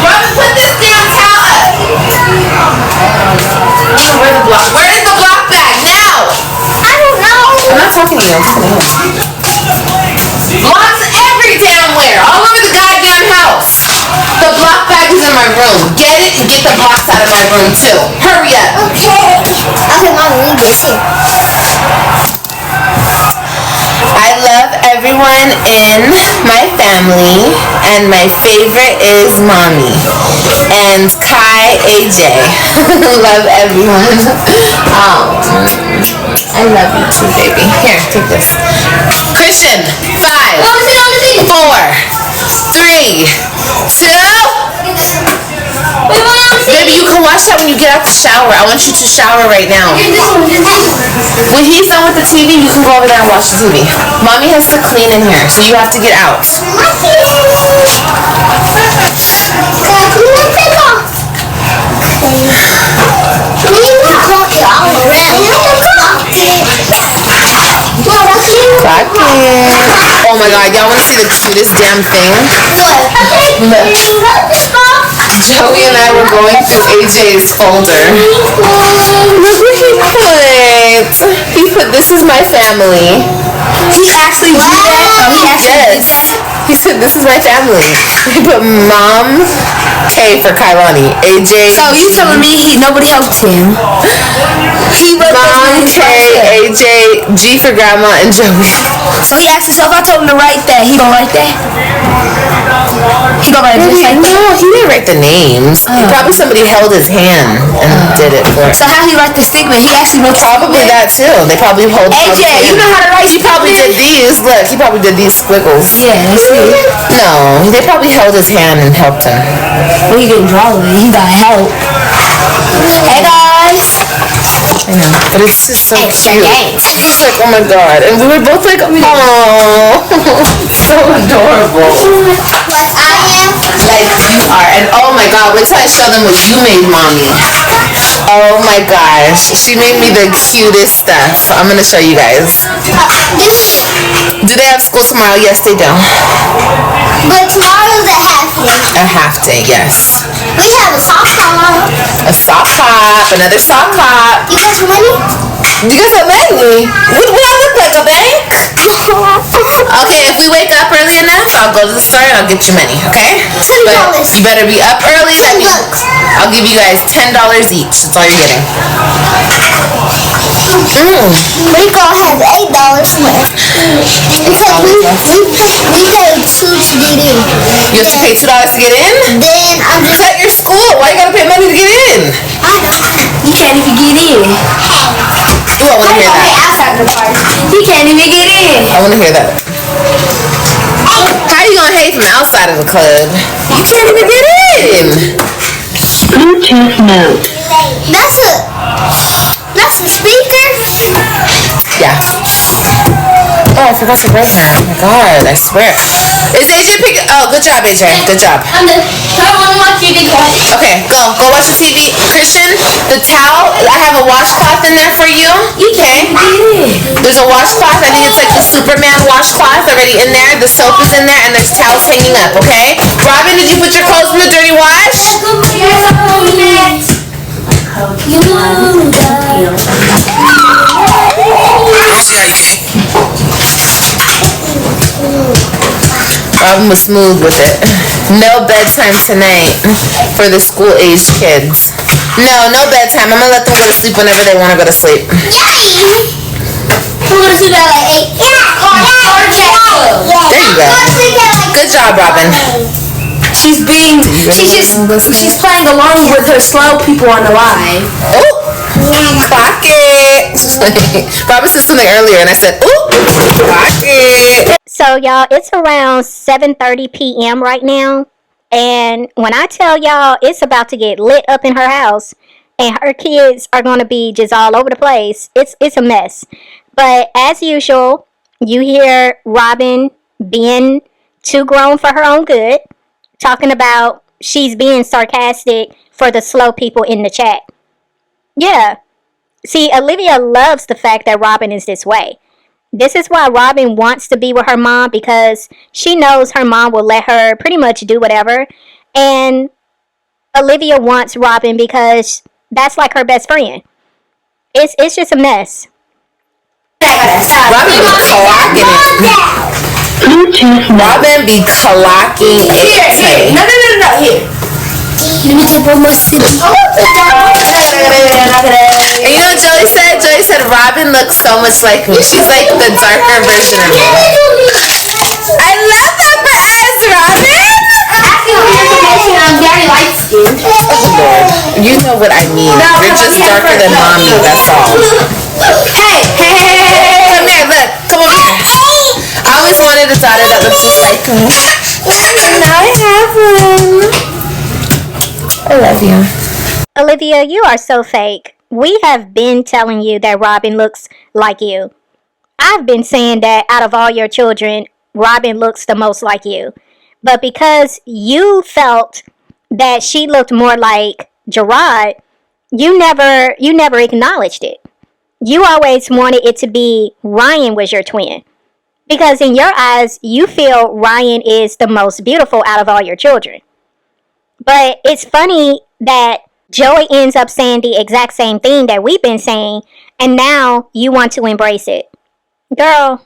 Speaker 2: Robin, put this damn towel up. Where is the block bag now?
Speaker 4: I don't know.
Speaker 2: I'm not talking to you. I'm talking to him. Blocks every damn where. All over the goddamn house. The block bag is in my room. Get it and get the blocks out of my room too. Hurry up.
Speaker 4: Okay, Mom, leave this here.
Speaker 2: I love everyone in my family, and my favorite is Mommy and Kai AJ. Love everyone. I love you too, baby. Here, take this. Christian, 5, 4, 3, 2. Baby, you can watch that when you get out the shower. I want you to shower right now. When he's done with the TV, you can go over there and watch the TV. Mommy has to clean in here, so you have to get out. Oh my god, y'all want to see the cutest damn thing? Look. Joey and I were going through AJ's folder. Look what he put. He put, "This is my family."
Speaker 4: He actually did that? Oh, he actually did that?
Speaker 2: He said, "This is my family." He put Mom K for Kailani. AJ.
Speaker 4: So you telling me nobody helped him? He wrote
Speaker 2: Mom K, AJ, G for Grandma, and Joey.
Speaker 4: So he asked himself, I told him to write that. He gonna write that? He gonna write it just like that?
Speaker 2: No, he didn't write the names. Probably somebody held his hand and did it for him.
Speaker 4: So how he write the stigma? He actually wrote
Speaker 2: Probably that too. They probably hold
Speaker 4: AJ, you know how to write?
Speaker 2: He probably did these. Look, he probably did these squiggles.
Speaker 4: Yeah, let's see.
Speaker 2: No, they probably held his hand and helped him.
Speaker 4: Well, he didn't draw it. He got help. Hey guys.
Speaker 2: I know, but it's just so
Speaker 4: It's
Speaker 2: cute. It's just like, oh my god. And we were both like, oh, so adorable.
Speaker 4: What I am?
Speaker 2: Like you are. And oh my god, wait till I show them what you made, Mommy. Oh my gosh. She made me the cutest stuff. I'm gonna show you guys. Do they have school tomorrow? Yes, they do.
Speaker 4: But tomorrow's a half day.
Speaker 2: A half day, yes.
Speaker 4: We have a sock tomorrow.
Speaker 2: A sock hop, another sock hop.
Speaker 4: You got your money?
Speaker 2: You guys have money. What do I look like, a bank? Okay, if we wake up early enough, I'll go to the store and I'll get you money, okay? But
Speaker 4: $10.
Speaker 2: you better be up early. That means I'll give you guys $10 each. That's all you're getting.
Speaker 4: We gonna have $8 somewhere. Because we paid $2 to get in.
Speaker 2: You have to pay $2 to get in?
Speaker 4: Then I'm just
Speaker 2: Cut your school. Why you gotta pay money to get in?
Speaker 4: you can't even get in.
Speaker 2: Ooh, I wanna hear that.
Speaker 4: Outside the party. He can't even get in.
Speaker 2: I wanna hear that. How you gonna hate from outside of the club? You can't even get in.
Speaker 5: Bluetooth mode.
Speaker 4: That's the speaker.
Speaker 2: Yeah. Oh, I forgot to write that. Oh my god, I swear. Is AJ picking? Oh, good job, AJ. Good job.
Speaker 4: I'm the someone wants you to go.
Speaker 2: Okay, go watch the TV. Christian, the towel, I have a washcloth in there for you. Okay. There's a washcloth. I think it's like the Superman washcloth already in there. The soap is in there, and there's towels hanging up, okay? Robin, did you put your clothes in the dirty wash? Robin was smooth with it. No bedtime tonight for the school-aged kids. No bedtime. I'm gonna let them go to sleep whenever they want to go to sleep.
Speaker 4: Yay! We're gonna sleep at like 8.
Speaker 2: There you go. Good job, Robin.
Speaker 4: She's playing along with her slow people on the live.
Speaker 2: Oh, clock it. Robin said something earlier, and I said, "Ooh, clock it."
Speaker 1: So y'all, it's around 7:30 p.m. right now, and when I tell y'all it's about to get lit up in her house, and her kids are gonna be just all over the place, it's a mess. But as usual, you hear Robin being too grown for her own good, talking about she's being sarcastic for the slow people in the chat. Yeah. See, Olivia loves the fact that Robin is this way. This is why Robin wants to be with her mom, because she knows her mom will let her pretty much do whatever. And Olivia wants Robin because that's like her best friend. It's just a mess.
Speaker 2: Robin be clocking it. Robin be clocking it.
Speaker 4: Here. No. Here. Let me take one more sip.
Speaker 2: And you know what Joey said? Joey said Robin looks so much like me. She's like the darker version of me.
Speaker 4: I'm very light skinned.
Speaker 2: Oh Lord, you know what I mean. You're just darker than mommy. That's all.
Speaker 4: Hey,
Speaker 2: Come here, look. Come over here. I always wanted a daughter that looks just like me. And now I have one. I love you.
Speaker 1: Olivia, you are so fake. We have been telling you that Robin looks like you. I've been saying that out of all your children, Robin looks the most like you. But because you felt that she looked more like Gerard, you never acknowledged it. You always wanted it to be Ryan was your twin. Because in your eyes, you feel Ryan is the most beautiful out of all your children. But it's funny that Joey ends up saying the exact same thing that we've been saying, and now you want to embrace it. Girl.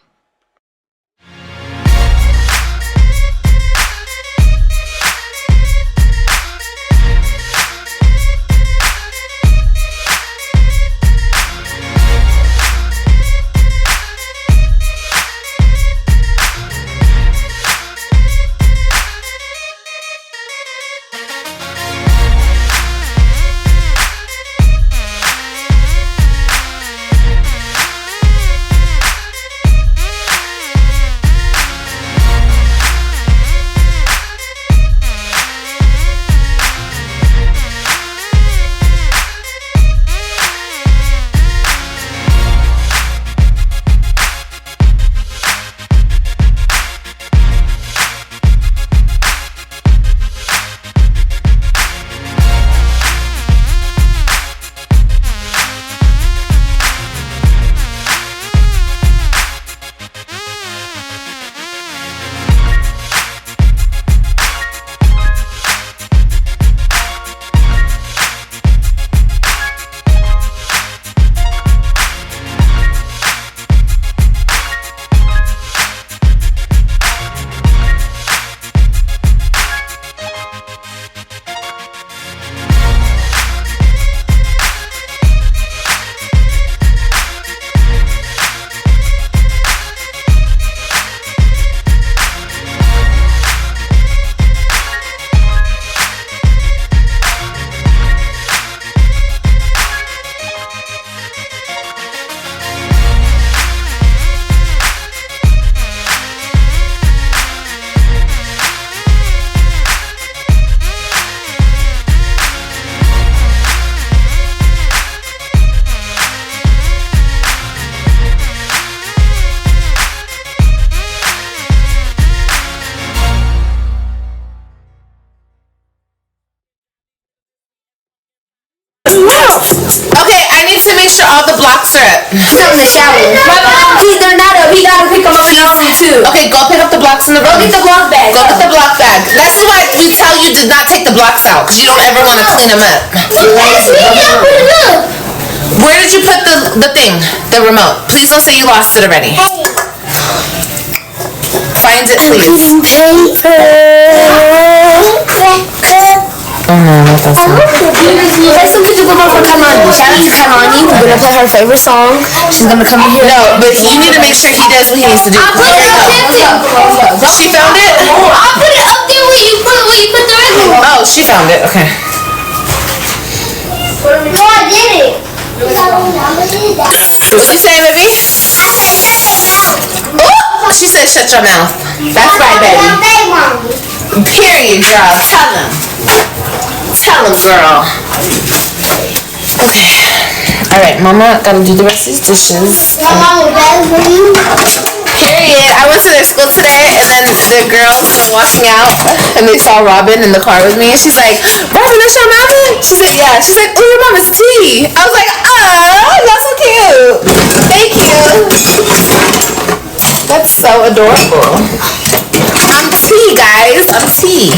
Speaker 2: Okay, I need to make sure all the blocks are up.
Speaker 4: He's in the shower. They're not up. He gotta pick them up in the room too.
Speaker 2: Okay, go pick up the blocks in the room.
Speaker 4: Go get the block bag.
Speaker 2: Go get the block bag. That's why we tell you to not take the blocks out, because you don't ever want to clean them up. Where did you put the thing? The remote. Please don't say you lost it already. Find it, please. Oh no, not that song.
Speaker 4: Play some music for Kamani. Shout out to Kamani. We're gonna play her favorite song. She's gonna come in here.
Speaker 2: No, but you need to make sure he does what he needs to do.
Speaker 4: I'll put it up there.
Speaker 2: She found it?
Speaker 4: I'll put it up there where you put the record.
Speaker 2: Oh, she found it. Okay.
Speaker 4: No, I did it.
Speaker 2: What you say, baby? Ooh, she said shut your mouth. That's right, baby. Period, girl. Tell him. Tell him, girl. Okay. Alright, Mama gotta do the rest of these dishes. Period. I went to their school today, and then the girls were walking out, and they saw Robin in the car with me, and she's like, Robin, that's your mama? She said, yeah. She's like, oh, your mama's T. I was like, oh, that's so cute. Thank you. That's so adorable. I'm T, guys. I'm T.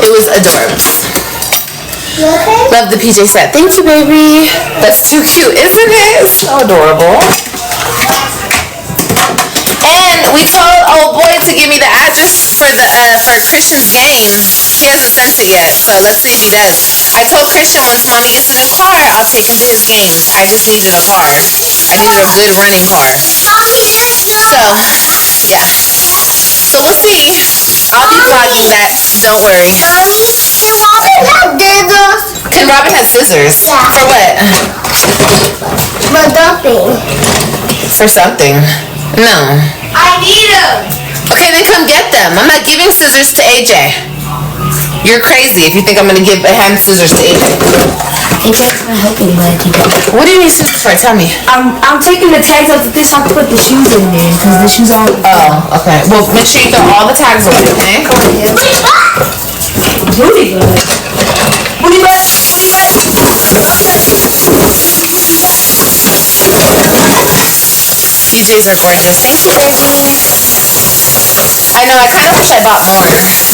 Speaker 2: It was adorable. Love the PJ set. Thank you, baby. That's too cute, isn't it? So adorable. And we told old boy to give me the address for Christian's games. He hasn't sent it yet, so let's see if he does. I told Christian once mommy gets a new car, I'll take him to his games. I just needed a car. I needed a good running car. So, yeah. So we'll see. I'll be vlogging that. Don't worry. Can Robin have scissors?
Speaker 4: Yeah.
Speaker 2: For what?
Speaker 4: For dumping.
Speaker 2: For something. No.
Speaker 4: I need them.
Speaker 2: Okay, then come get them. I'm not giving scissors to AJ. You're crazy if you think I'm gonna hand scissors to AJ.
Speaker 4: Hey, that's not helping, but
Speaker 2: What do you need scissors for? Tell me.
Speaker 4: I'm taking the tags off the fish. I have to put the shoes in there because the shoes are.
Speaker 2: Oh, okay. Well, make sure you throw all the tags away, okay?
Speaker 4: Booty bag. Booty bag.
Speaker 2: PJs are gorgeous. Thank you, Reggie. I know, I kind of wish I bought more,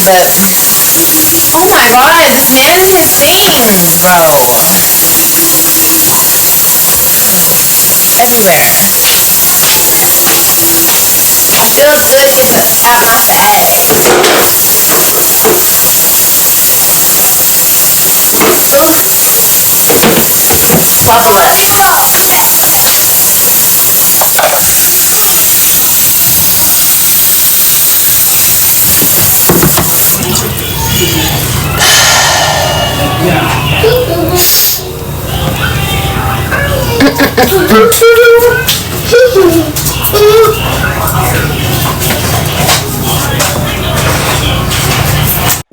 Speaker 2: but... Oh my god, this man and his things, bro. Everywhere. It looks good getting out my bag. Papa left.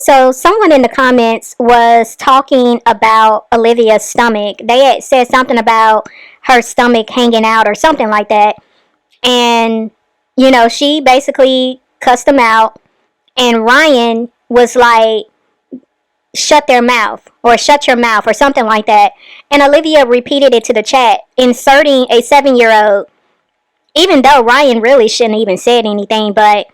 Speaker 1: So someone in the comments was talking about Olivia's stomach. They had said something about her stomach hanging out or something like that. And, you know, she basically cussed them out. And Ryan was like, shut their mouth or shut your mouth or something like that. And Olivia repeated it to the chat, inserting a 7-year-old, even though Ryan really shouldn't even said anything. But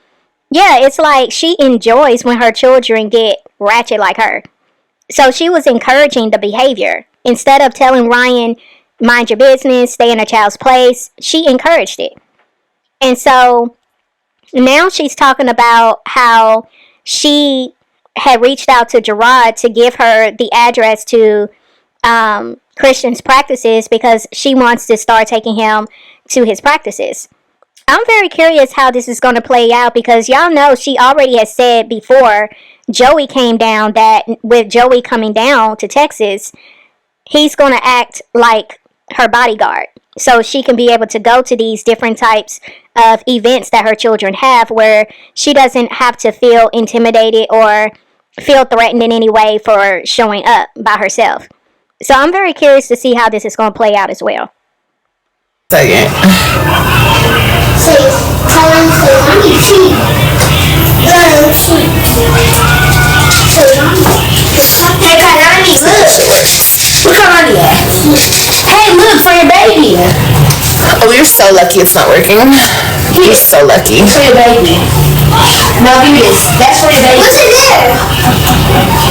Speaker 1: yeah, it's like she enjoys when her children get ratchet like her. So she was encouraging the behavior. Instead of telling Ryan, mind your business, stay in a child's place, she encouraged it. And so now she's talking about how she had reached out to Gerard to give her the address to Christian's practices because she wants to start taking him to his practices. I'm very curious how this is going to play out because y'all know she already has said before Joey came down that with Joey coming down to Texas, he's going to act like her bodyguard. So she can be able to go to these different types of events that her children have where she doesn't have to feel intimidated or feel threatened in any way for showing up by herself. So I'm very curious to see how this is going to play out as well.
Speaker 2: Second.
Speaker 4: Say, tell him, say, mommy, cheat. Girl, cheat. Say, mommy. Hey, Kalani, look. Where Kalani at? Hey, look, for your baby.
Speaker 2: Oh, you're so lucky it's not working. You're so lucky.
Speaker 4: For your baby. Now give me this. That's for your baby. What's in there?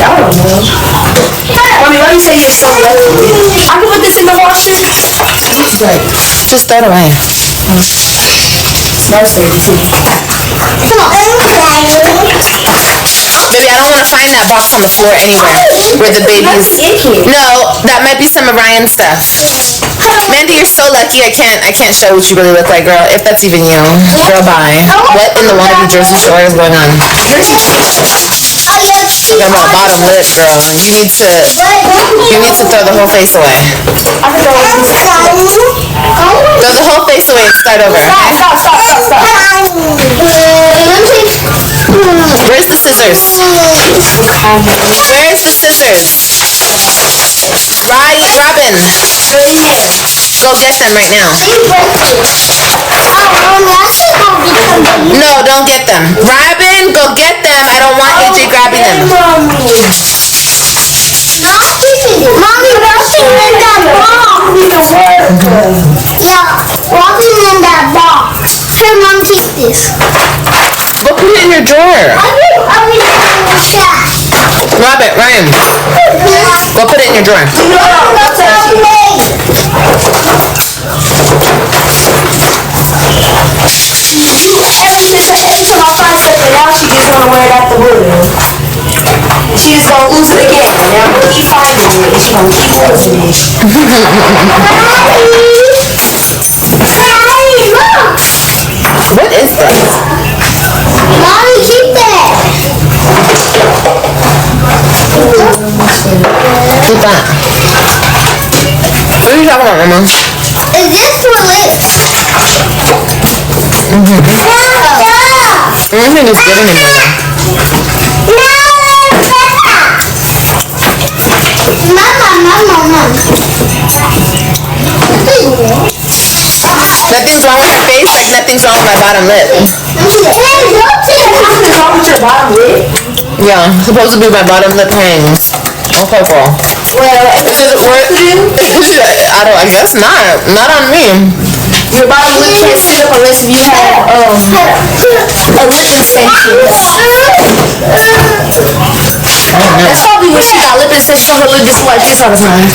Speaker 4: I don't know. Mommy, why do you say you're so lucky? I can put this in the washer.
Speaker 2: Like, just throw it away.
Speaker 4: That's for you too. Come on.
Speaker 2: Baby, I don't want to find that box on the floor anywhere where the babies... No, that might be some of Ryan's stuff. Mandy, you're so lucky. I can't show what you really look like, girl. If that's even you. Girl, bye. What in the wannabe Jersey Shore is going on? Talking about bottom lip, girl. You need to throw the whole face away. Throw the whole face away and start over, okay?
Speaker 4: Stop.
Speaker 2: Where's the scissors? Where's the scissors? Robin. Go get them right now. No, don't get them. Robin, go get them. I don't want AJ grabbing them.
Speaker 4: Mommy, walking in that box. Yeah, walking in that box. Here, Mom, take this.
Speaker 2: Go put it in your drawer.
Speaker 4: I'll be in the trash.
Speaker 2: Ryan, go put it in your drawer.
Speaker 4: Ever since the head to my front step, and now she just wanna wear it at the wood. She just gonna lose it again. And I'm gonna keep finding it, and she gonna keep losing it.
Speaker 2: What is this?
Speaker 4: Mommy, keep that.
Speaker 2: Keep that. What are you talking about, Mama?
Speaker 4: Is this for lips?
Speaker 2: I don't think it's good anymore.
Speaker 4: Mama.
Speaker 2: Nothing's wrong with my face, like nothing's wrong with my bottom lip.
Speaker 4: Nothing's wrong with your bottom lip?
Speaker 2: Yeah, supposed to be my bottom lip hangs. Okay, girl.
Speaker 4: Well,
Speaker 2: Is it worth I guess not. Not on me.
Speaker 4: your bottom lip can't sit up unless you have a lip extension. That's probably when she got lip extension, her lip just like this all the time.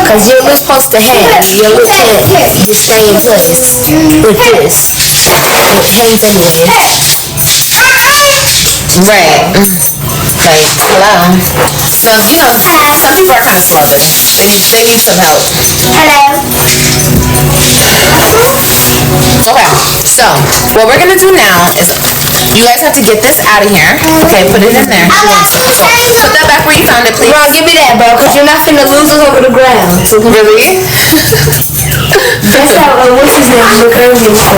Speaker 4: Cause your lip's supposed to hang. Your lip can't just stay in place with this. It hangs anyway.
Speaker 2: Right. Like, hello. So, you know, some people are kind of smothered. They need some help.
Speaker 4: Hello.
Speaker 2: Okay, so what we're gonna do now is you guys have to get this out of here. Okay, put it in there. Put that back where you found it, please.
Speaker 4: Bro, give me that, bro, cause you're not finna lose it over the ground.
Speaker 2: Really?
Speaker 4: That's how, what's his name? McCurdy for.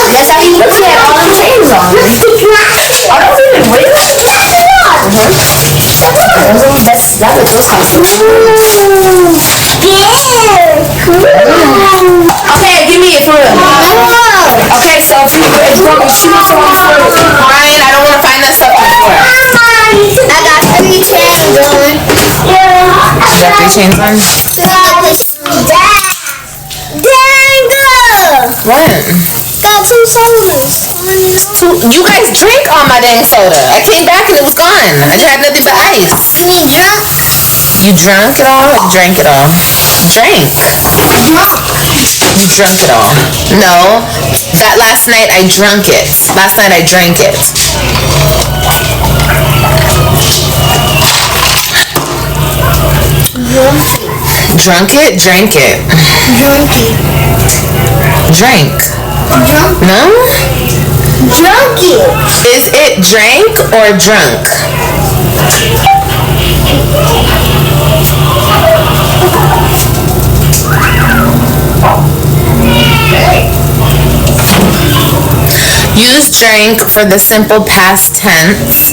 Speaker 4: That's how he looks at all them chains on. Are those even real? That looks so awesome. Okay, give me it for real. Okay, so if it's broken, shoot it for me first.
Speaker 2: Fine, I don't want to find that stuff before.
Speaker 4: I got 3 chains on.
Speaker 2: You got 3 chains on? What?
Speaker 4: Got 2 sodas.
Speaker 2: You guys drink all my dang soda. I came back and it was gone. I just had nothing but ice. You drunk it all? You drank it all? Drank. You drunk it all? No. That last night I drunk it. Last night I drank it. Drunk it? Drank it. Drank. No?
Speaker 4: Drunk it.
Speaker 2: Is it drank or drunk? Use drank for the simple past tense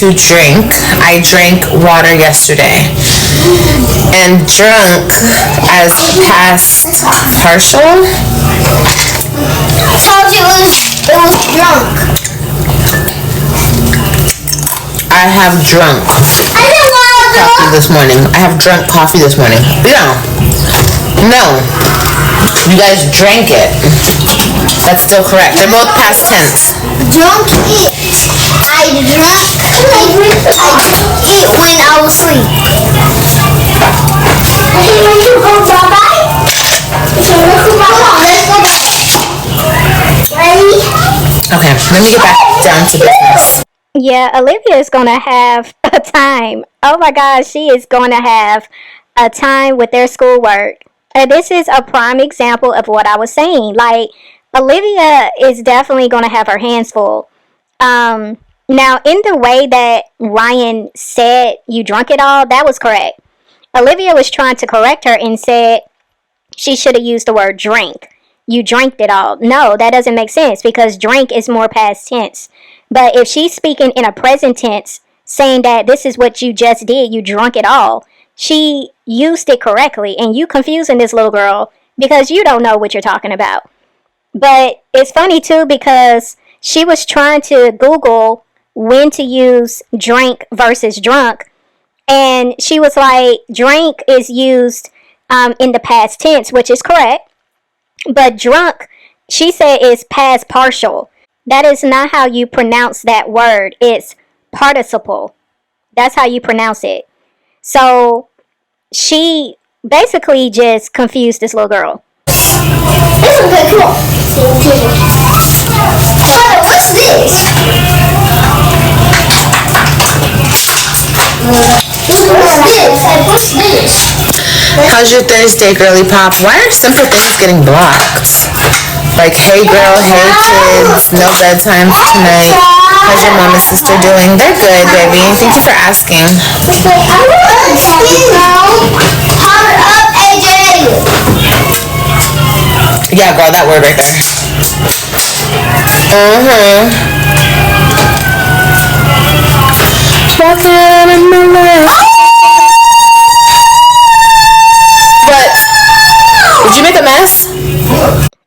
Speaker 2: to drink. I drank water yesterday. And drunk as past partial.
Speaker 4: I told you it was drunk.
Speaker 2: I have drunk
Speaker 4: I didn't want to
Speaker 2: coffee this morning. I have drunk coffee this morning. No. You guys drank it. That's still correct. They're both past tense.
Speaker 4: drunk it. I drank it when I was asleep. Ready?
Speaker 2: Okay, let me get back down to business.
Speaker 1: Yeah, Olivia is going to have a time. Oh my gosh, she is going to have a time with their schoolwork. This is a prime example of what I was saying. Like, Olivia is definitely going to have her hands full. Now, in the way that Ryan said you drunk it all, that was correct. Olivia was trying to correct her and said she should have used the word drink. You drank it all. No, that doesn't make sense because drink is more past tense. But if she's speaking in a present tense, saying that this is what you just did, you drunk it all, she used it correctly. And you confusing this little girl because you don't know what you're talking about. But it's funny too because she was trying to Google when to use drink versus drunk. And she was like, drink is used in the past tense, which is correct. But drunk, she said, is past partial. That is not how you pronounce that word. It's participle. That's how you pronounce it. So she basically just confused this little girl.
Speaker 4: Okay, come on. Hold on, what's this? What's this? Like, what's this?
Speaker 2: How's your Thursday, girly pop? Why are simple things getting blocked? Like, hey girl, hey kids, no bedtime tonight. How's your mom and sister doing? They're good, baby. Thank you for asking.
Speaker 4: Okay, I'm gonna power up, AJ.
Speaker 2: Yeah, girl, that word right there. Walking in the light. What? Did you make a mess?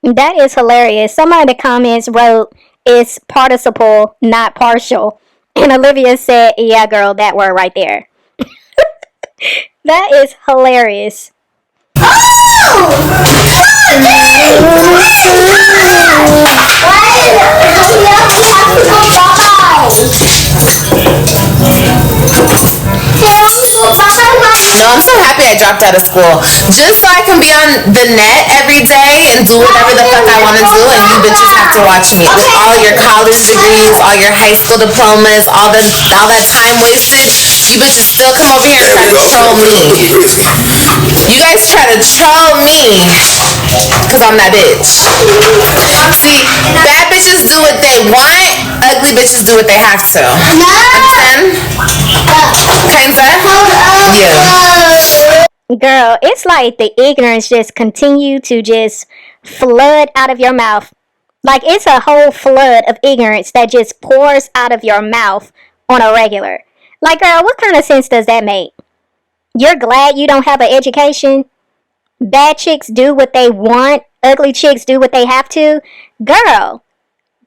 Speaker 1: That is hilarious. Somebody in the comments wrote, it's participle, not partial. And Olivia said, yeah, girl, that word right there. That is hilarious.
Speaker 2: No, I'm so happy I dropped out of school. Just so I can be on the net every day and do whatever the fuck I want to do, and you bitches have to watch me. With all your college degrees, all your high school diplomas, all that time wasted, you bitches still come over here and try to troll me. You guys try to troll me, because I'm that bitch. See, bad bitches do what they want, ugly bitches do what they have to. Understand? Kinda? Yeah.
Speaker 1: Girl, it's like the ignorance just continue to just flood out of your mouth. Like it's a whole flood of ignorance that just pours out of your mouth on a regular. Like, girl, what kind of sense does that make? You're glad you don't have an education? Bad chicks do what they want. Ugly chicks do what they have to. Girl,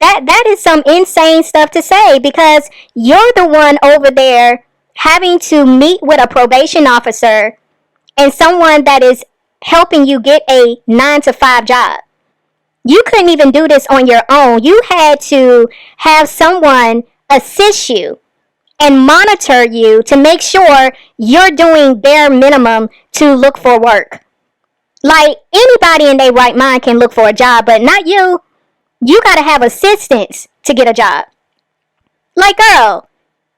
Speaker 1: that is some insane stuff to say, because you're the one over there having to meet with a probation officer and someone that is helping you get a 9-to-5 job. You couldn't even do this on your own. You had to have someone assist you and monitor you to make sure you're doing bare minimum to look for work. Like, anybody in their right mind can look for a job, but not you. You gotta have assistance to get a job. Like, girl,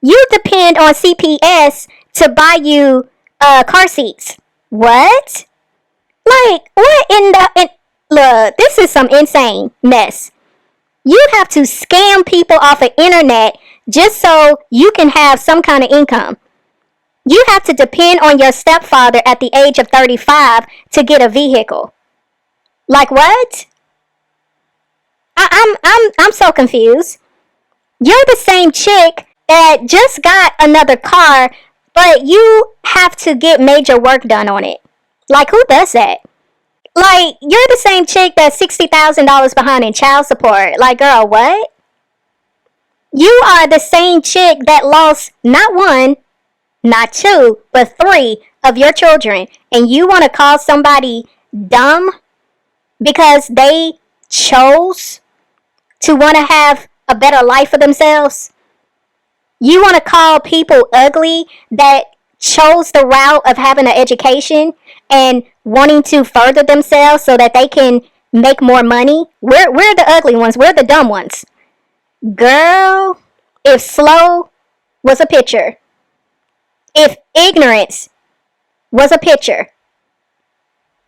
Speaker 1: you depend on CPS to buy you car seats. What? Like, what in the... Look, this is some insane mess. You have to scam people off the internet just so you can have some kind of income. You have to depend on your stepfather at the age of 35 to get a vehicle. Like, what? I'm so confused. You're the same chick that just got another car, but you have to get major work done on it. Like, who does that? Like, you're the same chick that's $60,000 behind in child support. Like, girl, what? You are the same chick that lost not one, not two, but 3 of your children. And you want to call somebody dumb because they chose to want to have a better life for themselves? You want to call people ugly that chose the route of having an education and wanting to further themselves so that they can make more money? We're the ugly ones. We're the dumb ones. Girl, if slow was a picture, if ignorance was a picture,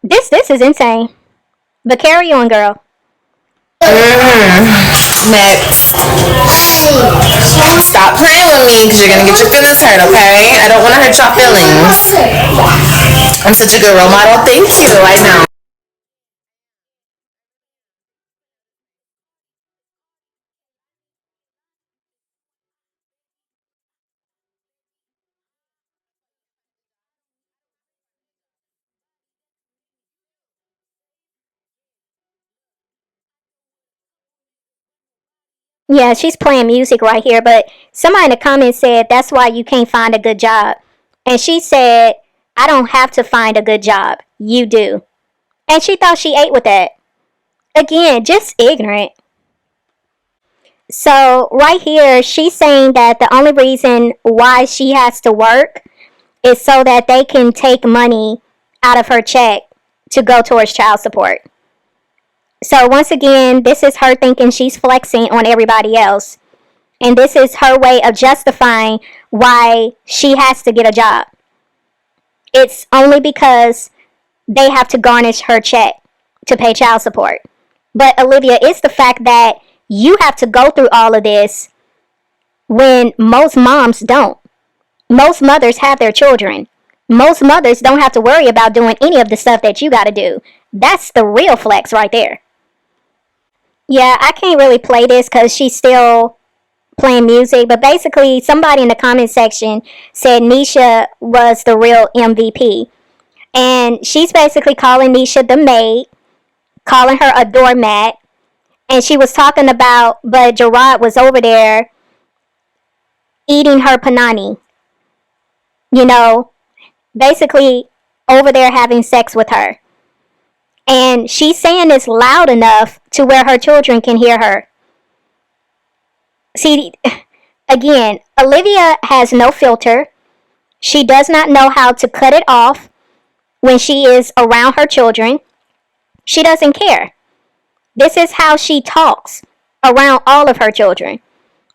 Speaker 1: this is insane. But carry on, girl.
Speaker 2: Next. Stop playing with me because you're going to get your feelings hurt, okay? I don't want to hurt your feelings. I'm such a good role model. Thank you. I know.
Speaker 1: Yeah, she's playing music right here, but somebody in the comments said that's why you can't find a good job. And she said, I don't have to find a good job. You do. And she thought she ate with that. Again, just ignorant. So right here, she's saying that the only reason why she has to work is so that they can take money out of her check to go towards child support. So once again, this is her thinking she's flexing on everybody else. And this is her way of justifying why she has to get a job. It's only because they have to garnish her check to pay child support. But Olivia, it's the fact that you have to go through all of this when most moms don't. Most mothers have their children. Most mothers don't have to worry about doing any of the stuff that you got to do. That's the real flex right there. Yeah, I can't really play this because she's still playing music, but basically somebody in the comment section said Nisha was the real MVP. And she's basically calling Nisha the maid, calling her a doormat. And she was talking about, but Gerard was over there eating her panani. You know, basically over there having sex with her. And she's saying this loud enough to where her children can hear her. See, again, Olivia has no filter. She does not know how to cut it off when she is around her children. She doesn't care. This is how she talks around all of her children.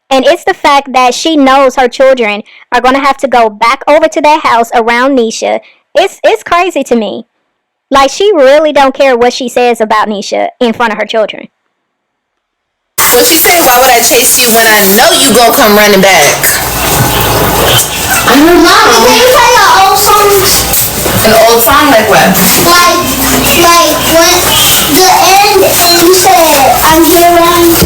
Speaker 1: And it's the fact that she knows her children are going to have to go back over to their house around Nisha. It's crazy to me. Like, she really don't care what she says about Nisha in front of her children.
Speaker 2: What she say? Why would I chase you when I know you gon' come running back?
Speaker 4: Mommy, can you play an old song?
Speaker 2: An old song like what?
Speaker 4: Like when the end and you said, I'm here, Ryan.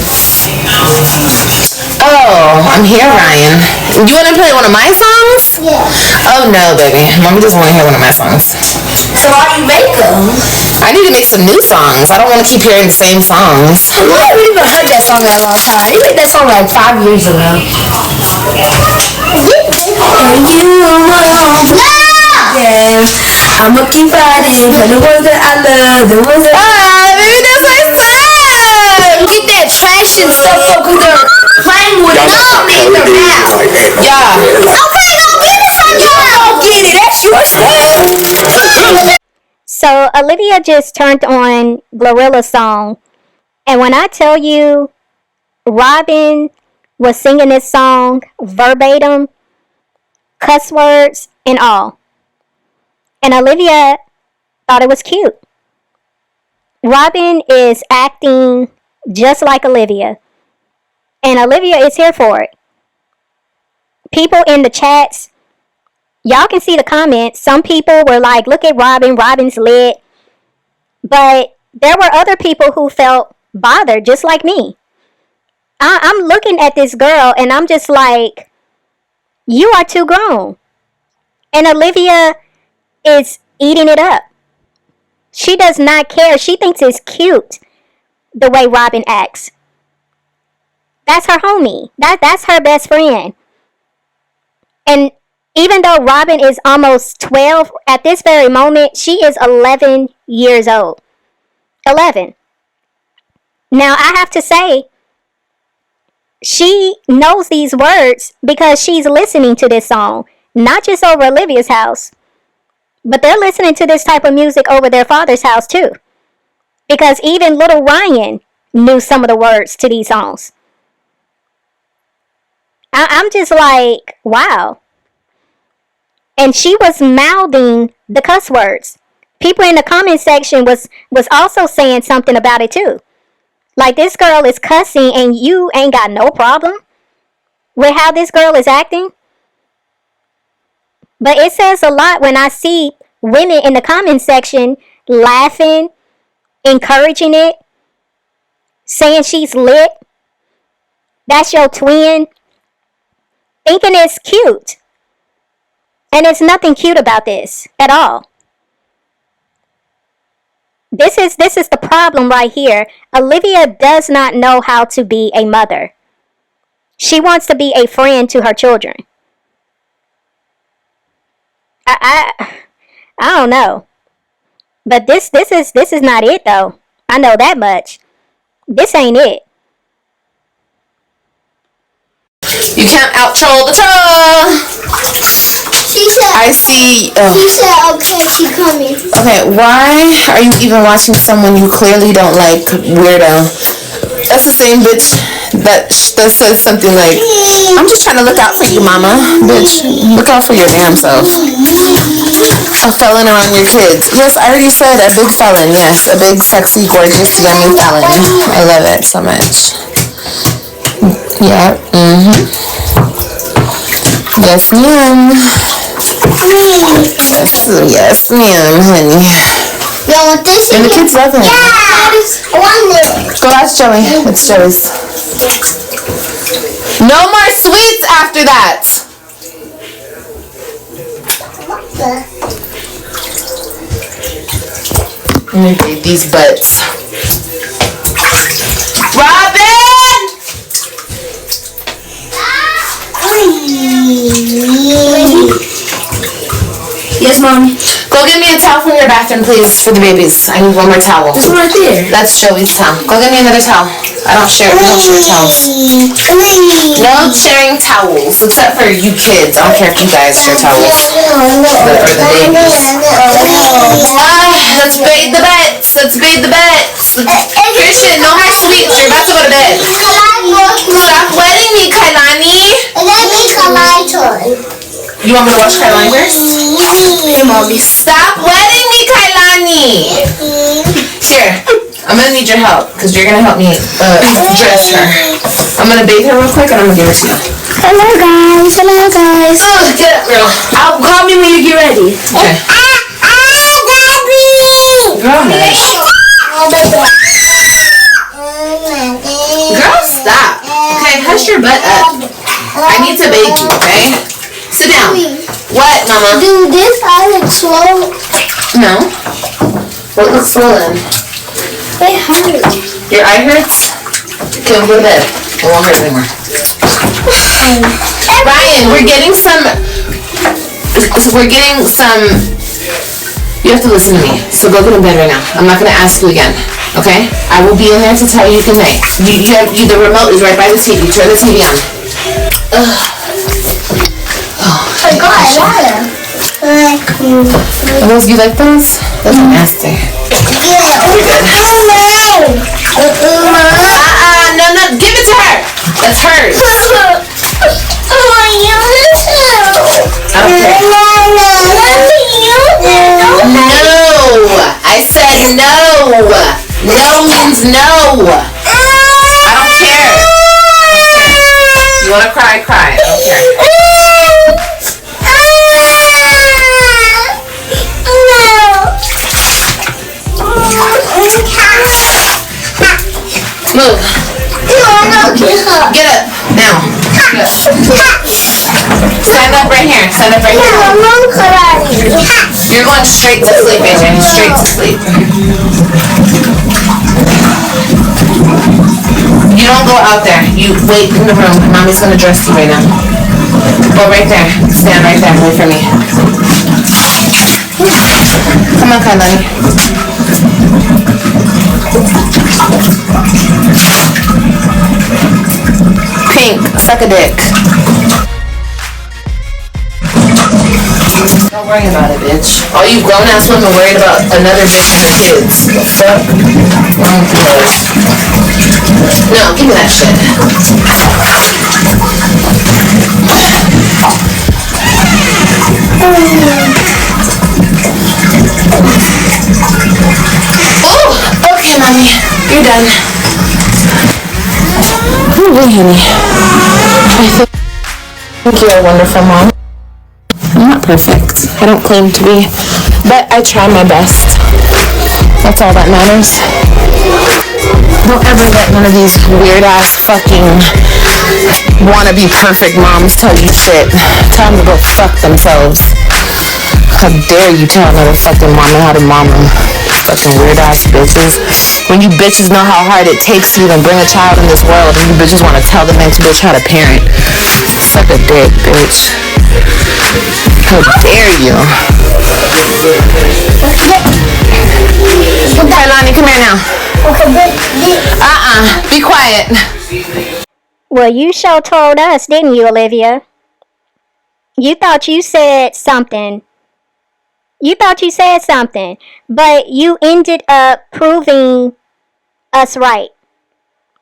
Speaker 2: Oh, I'm here, Ryan. You want to play one of my songs?
Speaker 4: Yeah.
Speaker 2: Oh no, baby. Mommy doesn't want to hear one of my songs.
Speaker 4: So why do you make them?
Speaker 2: I need to make some new songs. I don't want to keep hearing the same songs.
Speaker 4: I haven't even heard that song in a long time. You made that song like 5 years ago. And you won't. No! Yeah, I'ma keep fighting for the ones that I love, the ones that
Speaker 2: Baby, that's my song!
Speaker 4: get that trash and stuff up because they're playing with it in their mouth.
Speaker 2: Yeah.
Speaker 4: Okay, go get it from you. Don't get it. That's your stuff.
Speaker 1: So Olivia just turned on Glorilla's song. And when I tell you, Robin was singing this song verbatim, cuss words and all. And Olivia thought it was cute. Robin is acting just like Olivia. And Olivia is here for it. People in the chats, y'all can see the comments. Some people were like, look at Robin, Robin's lit. But there were other people who felt bothered, just like me. I'm looking at this girl and I'm just like, you are too grown. And Olivia is eating it up. She does not care. She thinks it's cute the way Robin acts. That's her homie. That's her best friend. And even though Robin is almost 12, at this very moment, she is 11 years old. 11. Now, I have to say, she knows these words because she's listening to this song. Not just over Olivia's house, but they're listening to this type of music over their father's house too. Because even little Ryan knew some of the words to these songs. I'm just like, wow. And she was mouthing the cuss words. People in the comment section was also saying something about it too. Like, this girl is cussing and you ain't got no problem with how this girl is acting. But it says a lot when I see women in the comment section laughing, encouraging it, saying she's lit. That's your twin. Thinking it's cute. And there's nothing cute about this at all. This is the problem right here. Olivia does not know how to be a mother. She wants to be a friend to her children. I don't know. But this is not it though. I know that much. This ain't it.
Speaker 2: You can't out-troll the troll.
Speaker 4: She said,
Speaker 2: I see.
Speaker 4: She said, okay, she coming.
Speaker 2: Okay, why are you even watching someone you clearly don't like, weirdo? That's the same bitch that says something like, I'm just trying to look out for you, mama. Bitch, look out for your damn self. A felon around your kids. Yes, I already said a big felon. Yes, a big, sexy, gorgeous, yummy felon. I love it so much. Yeah. Yes, ma'am. Yes, ma'am, honey.
Speaker 4: You want this?
Speaker 2: And the kids love it.
Speaker 4: Yes! OneLove.
Speaker 2: Go ask Joey. It's Joey's. No more sweets after that. Let me read these butts. Robin!
Speaker 6: Yes, Mommy.
Speaker 2: Go get me a towel from your bathroom, please, for the babies. I need one more towel.
Speaker 6: This one right there.
Speaker 2: That's Joey's towel. Go get me another towel. I don't share towels. No sharing towels, except for you kids. I don't care if you guys share towels. But for the babies. Let's bathe the beds. Let's bathe the beds. Christian, no more sweets. You're about to go to bed. Stop wetting me, Kailani. You want me to wash Kailani first?
Speaker 6: Hey, Mommy.
Speaker 2: Stop wetting me, Kailani. Here, I'm gonna need your help because you're gonna help me dress her. I'm gonna bathe her real quick and I'm gonna give her to you.
Speaker 4: Hello, guys. Hello, guys.
Speaker 2: Oh, get up, girl.
Speaker 6: Call me when you get ready.
Speaker 2: Okay. Girl, hush. Girl, stop. Okay, hush your butt up. I need to bathe you, okay? Sit down. What, Mama?
Speaker 4: Do this eye look swollen?
Speaker 2: No. What looks swollen?
Speaker 4: It hurts.
Speaker 2: Your eye hurts? Okay, we'll go to bed. It won't hurt anymore. Ryan, we're getting some... You have to listen to me. So go get in bed right now. I'm not going to ask you again. Okay? I will be in there to tell you good night. The remote is right by the TV. Turn the TV on. Ugh.
Speaker 4: I got a lot of.
Speaker 2: You like those? Those are nasty. You're good. No, give it to her. That's hers. I don't care. No. I said no. No means no. I don't care. You want to cry? Cry. I don't care. Move. Get up. Now. Get up. Stand up right here. Stand up right here. You're going straight to sleep, AJ. Straight to sleep. You don't go out there. You wait in the room. Mommy's going to dress you right now. Go right there. Stand right there. Wait for me. Come on, Kailani. Pink, suck a dick. Don't worry about it, bitch. All you grown-ass women worried about another bitch and her kids. The fuck? Wrong with those? No, give me that shit. Oh, okay, Mommy. You're done. Oh, really, honey. I think you're a wonderful mom. I'm not perfect. I don't claim to be. But I try my best. That's all that matters. Don't ever let one of these weird-ass fucking wannabe perfect moms tell you shit. Tell them to go fuck themselves. How dare you tell another fucking mama how to mama? Fucking weird-ass bitches. When you bitches know how hard it takes to even bring a child in this world, and you bitches want to tell the next bitch how to parent. Suck a dick, bitch. How dare you? Kailani, come here now. Be quiet.
Speaker 1: Well, you sure told us, didn't you, Olivia? You thought you said something. But you ended up proving us right.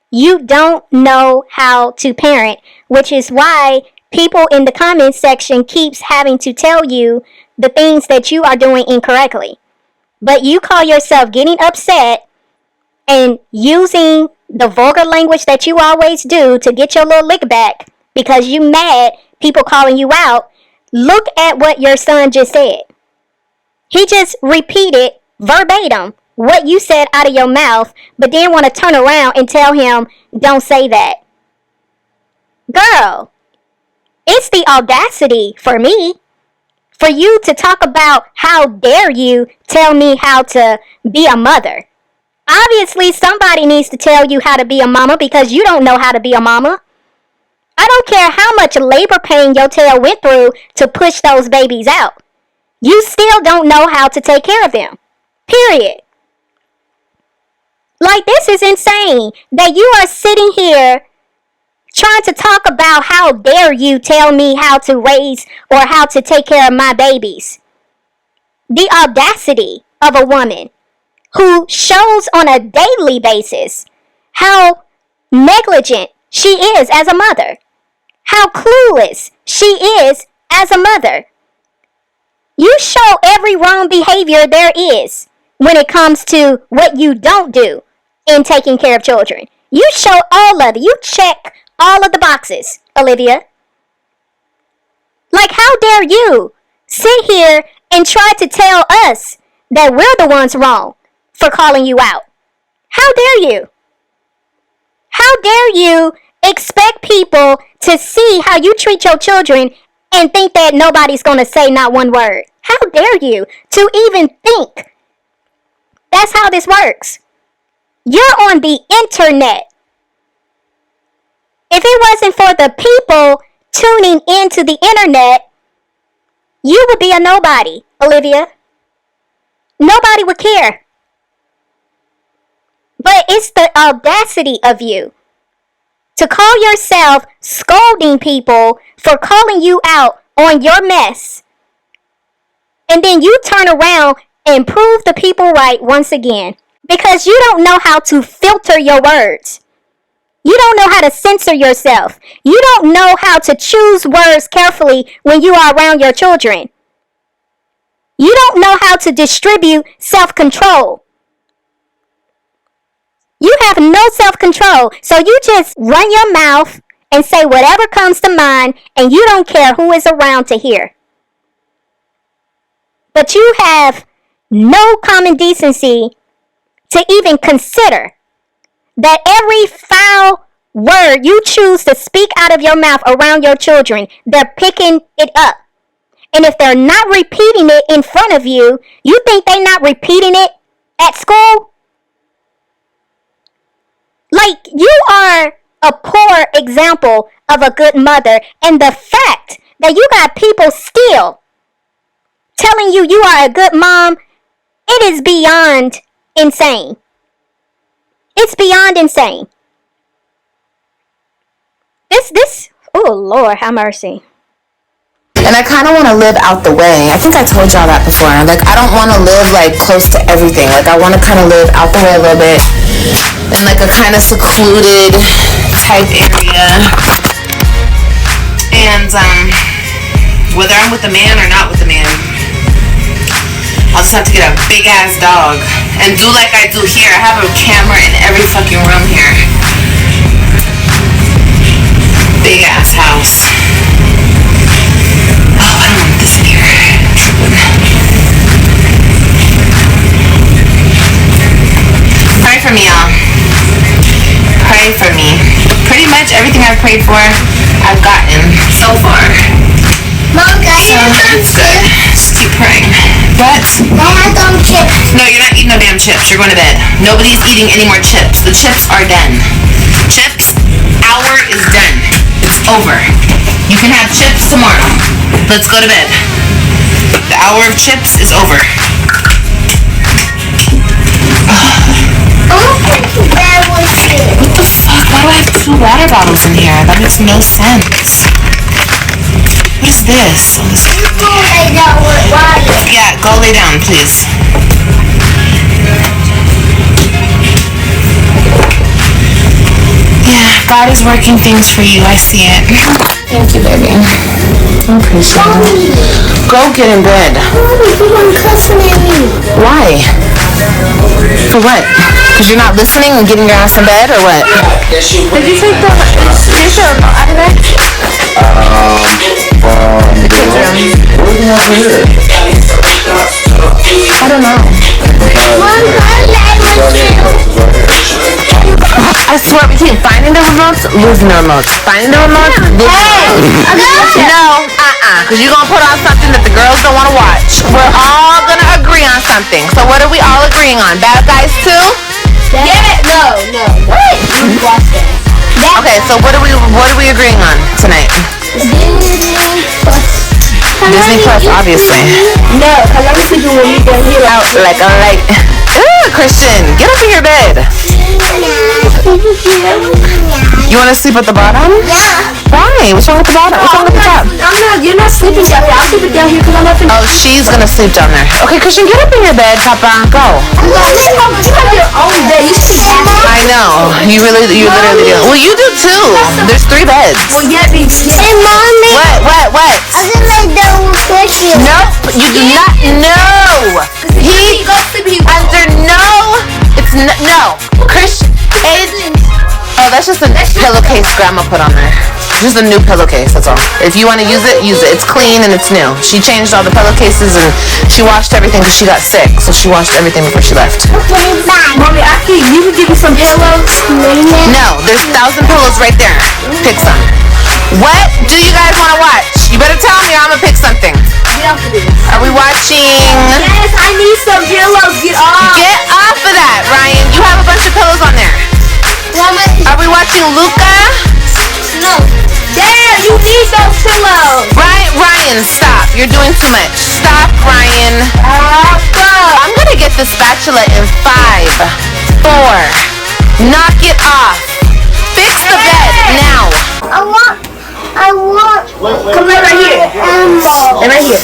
Speaker 1: You don't know how to parent, which is why people in the comments section keeps having to tell you the things that you are doing incorrectly. But you call yourself getting upset and using the vulgar language that you always do to get your little lick back because you mad people calling you out. Look at what your son just said. He just repeated verbatim what you said out of your mouth, but then want to turn around and tell him, don't say that. Girl, it's the audacity for me for you to talk about how dare you tell me how to be a mother. Obviously, somebody needs to tell you how to be a mama because you don't know how to be a mama. I don't care how much labor pain your tail went through to push those babies out. You still don't know how to take care of them. Period. Like, this is insane that you are sitting here trying to talk about how dare you tell me how to raise or how to take care of my babies. The audacity of a woman who shows on a daily basis how negligent she is as a mother, how clueless she is as a mother. You show every wrong behavior there is when it comes to what you don't do in taking care of children. You show all of it. You check all of the boxes, Olivia. Like, how dare you sit here and try to tell us that we're the ones wrong for calling you out? How dare you? How dare you expect people to see how you treat your children and think that nobody's going to say not one word? How dare you to even think that's how this works? You're on the internet. If it wasn't for the people tuning into the internet, you would be a nobody, Olivia. Nobody would care. But it's the audacity of you to call yourself scolding people for calling you out on your mess. And then you turn around and prove the people right once again. Because you don't know how to filter your words. You don't know how to censor yourself. You don't know how to choose words carefully when you are around your children. You don't know how to distribute self-control. You have no self-control. So you just run your mouth and say whatever comes to mind, and you don't care who is around to hear. But you have no common decency to even consider that every foul word you choose to speak out of your mouth around your children, they're picking it up. And if they're not repeating it in front of you, you think they're not repeating it at school? Like, you are a poor example of a good mother. And the fact that you got people still telling you you are a good mom, it is beyond insane. It's beyond insane. Oh Lord, have mercy.
Speaker 2: And I kind of want to live out the way. I think I told y'all that before. Like, I don't want to live, like, close to everything. Like, I want to kind of live out the way a little bit in, like, a kind of secluded type area. And, whether I'm with a man or not with a man, I'll just have to get a big-ass dog and do like I do here. I have a camera in every fucking room here. Big-ass house. Oh, I don't want this in here. Pray for me, y'all. Pray for me. Pretty much everything I've prayed for, I've gotten so far.
Speaker 4: Mom, can I have some chips?
Speaker 2: Just keep praying. What?
Speaker 4: Can I have some chips?
Speaker 2: No, you're not eating no damn chips. You're going to bed. Nobody's eating any more chips. The chips are done. Chips hour is done. It's over. You can have chips tomorrow. Let's go to bed. The hour of chips is over.
Speaker 4: I'm going to bed with you.
Speaker 2: What the fuck? Why do I have 2 water bottles in here? That makes no sense. What is this?
Speaker 4: You go lay down with water.
Speaker 2: Yeah, go lay down, please. God is working things for you. I see it. Thank you, baby. I appreciate it. Go get in bed.
Speaker 4: Mommy, you're gonna cussing at me.
Speaker 2: Why? For what? Because you're not listening and getting your ass in bed, or what?
Speaker 6: Did you take the out of there?
Speaker 2: The kids' room. I don't know. I swear between finding the remotes, losing the remotes. Finding the remotes, losing the remotes. No, because you're going to put on something that the girls don't want to watch. We're all going to agree on something. So what are we all agreeing on? Bad Guys 2?
Speaker 6: Yeah, no. What? You watch that.
Speaker 2: Okay, so what are we agreeing on tonight? Disney Plus, obviously.
Speaker 6: No, because I'm sleeping when you get here.
Speaker 2: Out like a light. Ooh, Christian, get up in your bed. You want to sleep at the bottom?
Speaker 4: Yeah.
Speaker 2: Why? What's wrong with the bottom? What's wrong with the top?
Speaker 6: You're not sleeping down here. I'm sleeping down here because I'm up in.
Speaker 2: Oh, she's gonna sleep down there. Okay, Christian, get up in your bed, Papa. Go.
Speaker 6: You have your own bed. You should be
Speaker 2: I know. You literally do. Well, you do too. There's 3 beds.
Speaker 6: Well, yeah, baby.
Speaker 4: Hey, Mommy.
Speaker 2: What?
Speaker 4: I'm gonna lay down with Christian.
Speaker 2: Nope. You do not. No. He under no. It's no. Christian. Oh, that's just a pillowcase Grandma put on there. Just a new pillowcase, that's all. If you want to use it, use it. It's clean and it's new. She changed all the pillowcases and she washed everything because she got sick. So she washed everything before she left.
Speaker 6: Mommy, you can give me some pillows.
Speaker 2: No, there's 1,000 pillows right there. Pick some. What do you guys want to watch? You better tell me or I'm going to pick something.
Speaker 6: Get off of this.
Speaker 2: Are we watching?
Speaker 6: Yes, I need some pillows. Get off.
Speaker 2: Get off of that, Ryan. You have a bunch of pillows on there. Are we watching Luca?
Speaker 4: No.
Speaker 6: Dad, you need those pillows.
Speaker 2: Ryan, stop. You're doing too much. Stop, Ryan. I'm going to get the spatula in 5, 4. Knock it off. Fix the bed now.
Speaker 4: I want.
Speaker 6: Come right here.
Speaker 4: Elmo.
Speaker 6: And right here.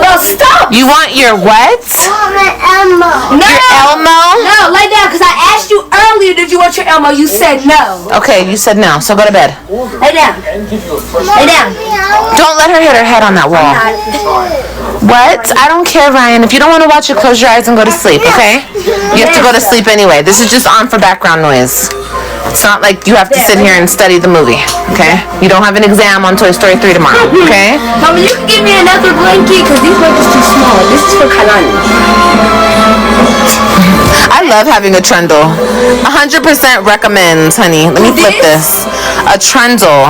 Speaker 6: No, stop.
Speaker 2: You want your what?
Speaker 4: I want my Elmo.
Speaker 6: No.
Speaker 2: Your Elmo?
Speaker 6: No, lay down, because I asked you earlier, did you want your Elmo? You said no.
Speaker 2: Okay, you said no, so go to bed.
Speaker 6: Lay down. Lay down.
Speaker 2: Don't let her hit her head on that wall. What? I don't care, Ryan. If you don't want to watch it, close your eyes and go to sleep, okay? You have to go to sleep anyway. This is just on for background noise. It's not like you have to sit here and study the movie, okay? You don't have an exam on Toy Story 3 tomorrow, okay?
Speaker 6: Mommy, you can give me another blanket, because these blankets too small. This is for Kalani.
Speaker 2: I love having a trundle. 100% recommends, honey. Let me flip this. A trundle.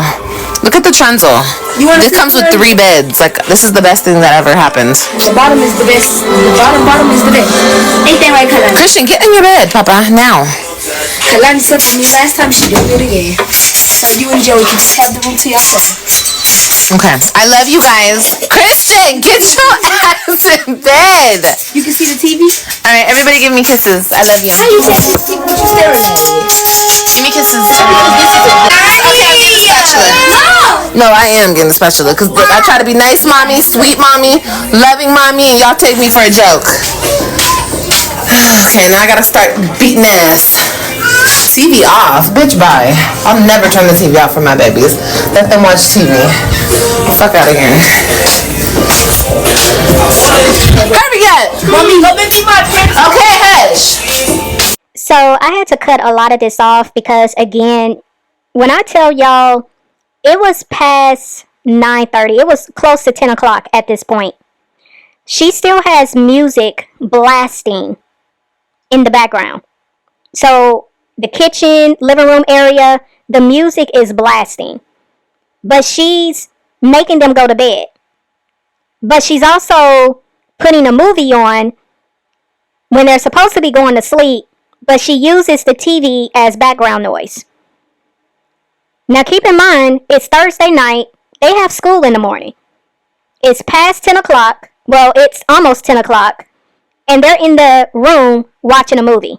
Speaker 2: Look at the trundle. This comes with 3 beds. Like, this is the best thing that ever happened.
Speaker 6: The bottom is the best. The bottom is the best. Ain't that right, Kalani?
Speaker 2: Christian, get in your bed, Papa, now.
Speaker 6: Kalani slept with me last time. She didn't do it again. So you and Joey can just have the room to yourself.
Speaker 2: Okay. I love you guys. Christian, get your ass in bed.
Speaker 6: You can see the TV?
Speaker 2: All right, everybody give me kisses. I love you.
Speaker 6: How you can't see what you're staring at me?
Speaker 2: Give me kisses. Everybody give me kisses. Okay, I'm getting the spatula. No, I am getting the spatula because I try to be nice mommy, sweet mommy, loving mommy, and y'all take me for a joke. Okay, now I gotta start beating ass. TV off, bitch, bye. I'll never turn the TV off for my babies. Let them watch TV. Fuck out of here. Hurry up!
Speaker 6: Mommy, go make me my friend.
Speaker 2: Okay, hush.
Speaker 1: So I had to cut a lot of this off because, again, when I tell y'all, it was past 9:30. It was close to 10 o'clock at this point. She still has music blasting in the background. So the kitchen, living room area, the music is blasting. But she's making them go to bed. But she's also putting a movie on when they're supposed to be going to sleep, but she uses the TV as background noise. Now keep in mind, it's Thursday night. They have school in the morning. It's past 10 o'clock. Well, it's almost 10 o'clock. And they're in the room watching a movie.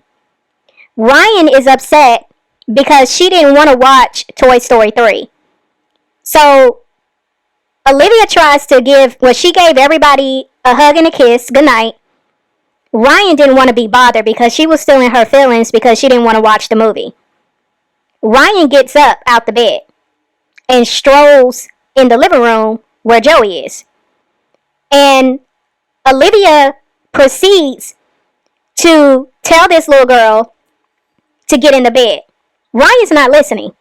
Speaker 1: Ryan is upset because she didn't want to watch Toy Story 3. So Olivia tries to she gave everybody a hug and a kiss goodnight. Ryan didn't want to be bothered because she was still in her feelings because she didn't want to watch the movie. Ryan gets up out the bed and strolls in the living room where Joey is. And Olivia proceeds to tell this little girl to get in the bed. Ryan's not listening.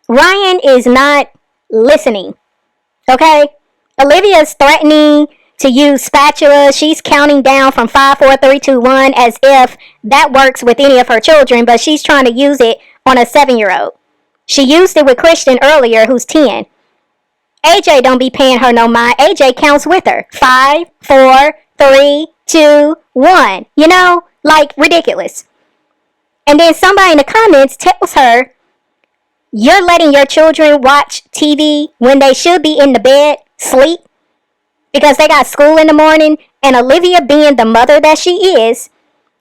Speaker 1: Ryan is not listening. Okay? Olivia's threatening to use spatula. She's counting down from 5, 4, 3, 2, 1 as if that works with any of her children, but she's trying to use it on a 7-year-old. She used it with Christian earlier, who's 10. AJ don't be paying her no mind. AJ counts with her. 5, 4, 3, 2, 1. You know? Like, ridiculous. And then somebody in the comments tells her, you're letting your children watch TV when they should be in the bed, sleep, because they got school in the morning. And Olivia, being the mother that she is,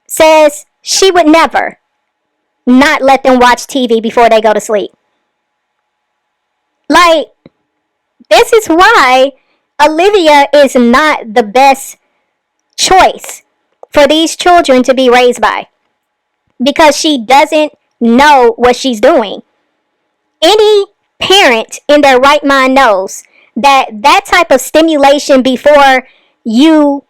Speaker 1: says she would never not let them watch TV before they go to sleep. Like, this is why Olivia is not the best choice for these children to be raised by. Because she doesn't know what she's doing. Any parent in their right mind knows that type of stimulation before you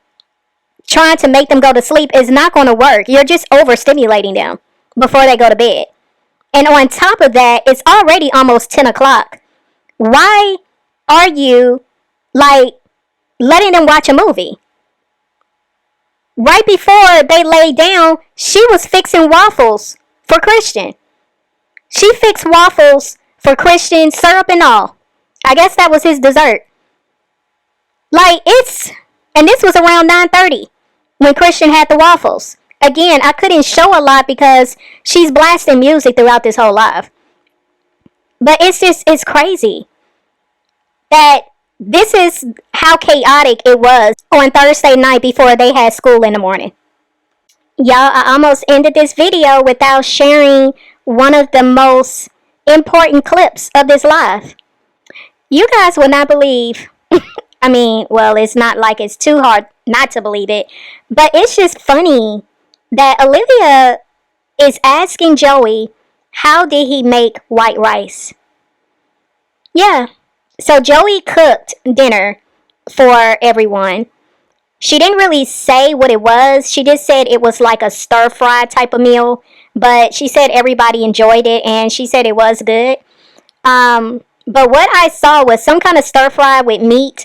Speaker 1: trying to make them go to sleep is not going to work. You're just overstimulating them before they go to bed. And on top of that, it's already almost 10 o'clock. Why are you, like, letting them watch a movie? Right before they lay down, she was fixing waffles for Christian. She fixed waffles for Christian, syrup and all. I guess that was his dessert. Like, and this was around 9:30 when Christian had the waffles. Again, I couldn't show a lot because she's blasting music throughout this whole live. But it's crazy that this is how chaotic it was on Thursday night before they had school in the morning. Y'all, I almost ended this video without sharing one of the most important clips of this live. You guys will not believe, I mean, well, it's not like it's too hard not to believe it, but it's just funny that Olivia is asking Joey, how did he make white rice? Yeah, so Joey cooked dinner for everyone. She didn't really say what it was. She just said it was like a stir-fry type of meal. But she said everybody enjoyed it, and she said it was good. But what I saw was some kind of stir-fry with meat.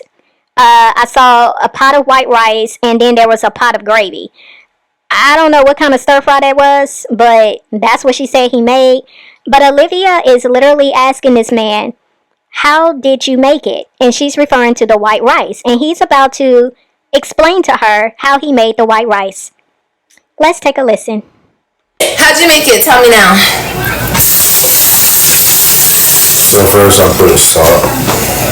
Speaker 1: I saw a pot of white rice, and then there was a pot of gravy. I don't know what kind of stir-fry that was, but that's what she said he made. But Olivia is literally asking this man, how did you make it? And she's referring to the white rice. And he's about to explain to her how he made the white rice. Let's take a listen.
Speaker 2: How'd you make it? Tell me now.
Speaker 7: So first I put a salt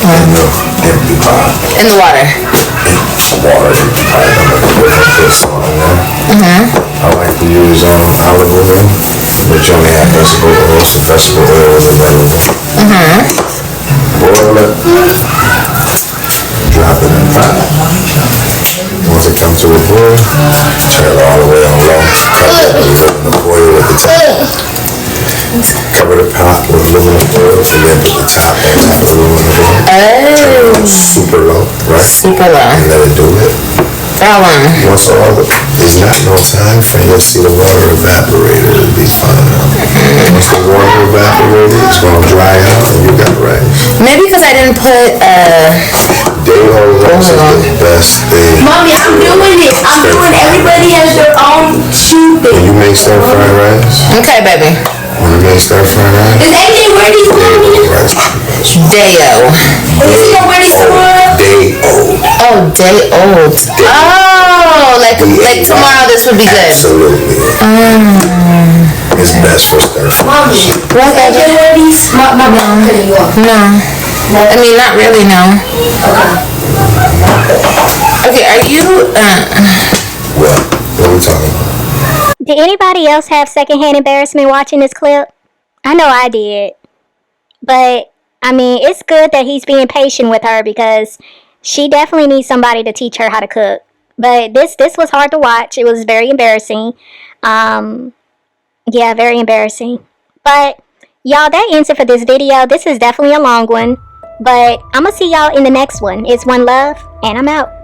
Speaker 7: in the empty pot.
Speaker 2: In the water.
Speaker 7: In water, empty pot. I'm gonna put salt in there. I like to use olive oil, which only have vegetable oil, so vegetable oil is available. Boil it. Drop it in the pot. Once it comes to a boil, turn it all the way on low. Cover the oil at the top. Cover the pot with aluminum foil, and then put the top on that aluminum foil. Turn it super low, right?
Speaker 2: Super low.
Speaker 7: And let it do it.
Speaker 2: For how long?
Speaker 7: Once there's not no time frame. You'll see the water evaporate. It'll be fine. Once the water evaporated, it's gonna dry out, and you got rice.
Speaker 2: Maybe because I didn't put
Speaker 7: Day-old rice is the best thing.
Speaker 4: Mommy, I'm doing it. I'm doing it. Everybody has their own shoe
Speaker 7: When
Speaker 4: thing.
Speaker 7: you make stir-fried rice,
Speaker 2: Okay, baby.
Speaker 7: when you make stir-fried rice,
Speaker 4: Is AJ ready for me?
Speaker 7: rice.
Speaker 2: Day-o.
Speaker 4: Is he ready tomorrow?
Speaker 7: Day-old.
Speaker 2: Oh, day-old. Oh, like tomorrow this would be good.
Speaker 7: Absolutely. It's best for stir-fried.
Speaker 4: Mommy,
Speaker 2: What,
Speaker 4: AJ
Speaker 2: baby?
Speaker 4: ready? My mom cutting you off.
Speaker 2: No. I mean, not really, no. Okay, are you,
Speaker 7: What? What are we talking about?
Speaker 1: Did anybody else have secondhand embarrassment watching this clip? I know I did. But, I mean, it's good that he's being patient with her because she definitely needs somebody to teach her how to cook. But this was hard to watch. It was very embarrassing. Yeah, very embarrassing. But Y'all, that ends it for this video. This is definitely a long one, but I'm gonna see y'all in the next one. It's One Love, and I'm out.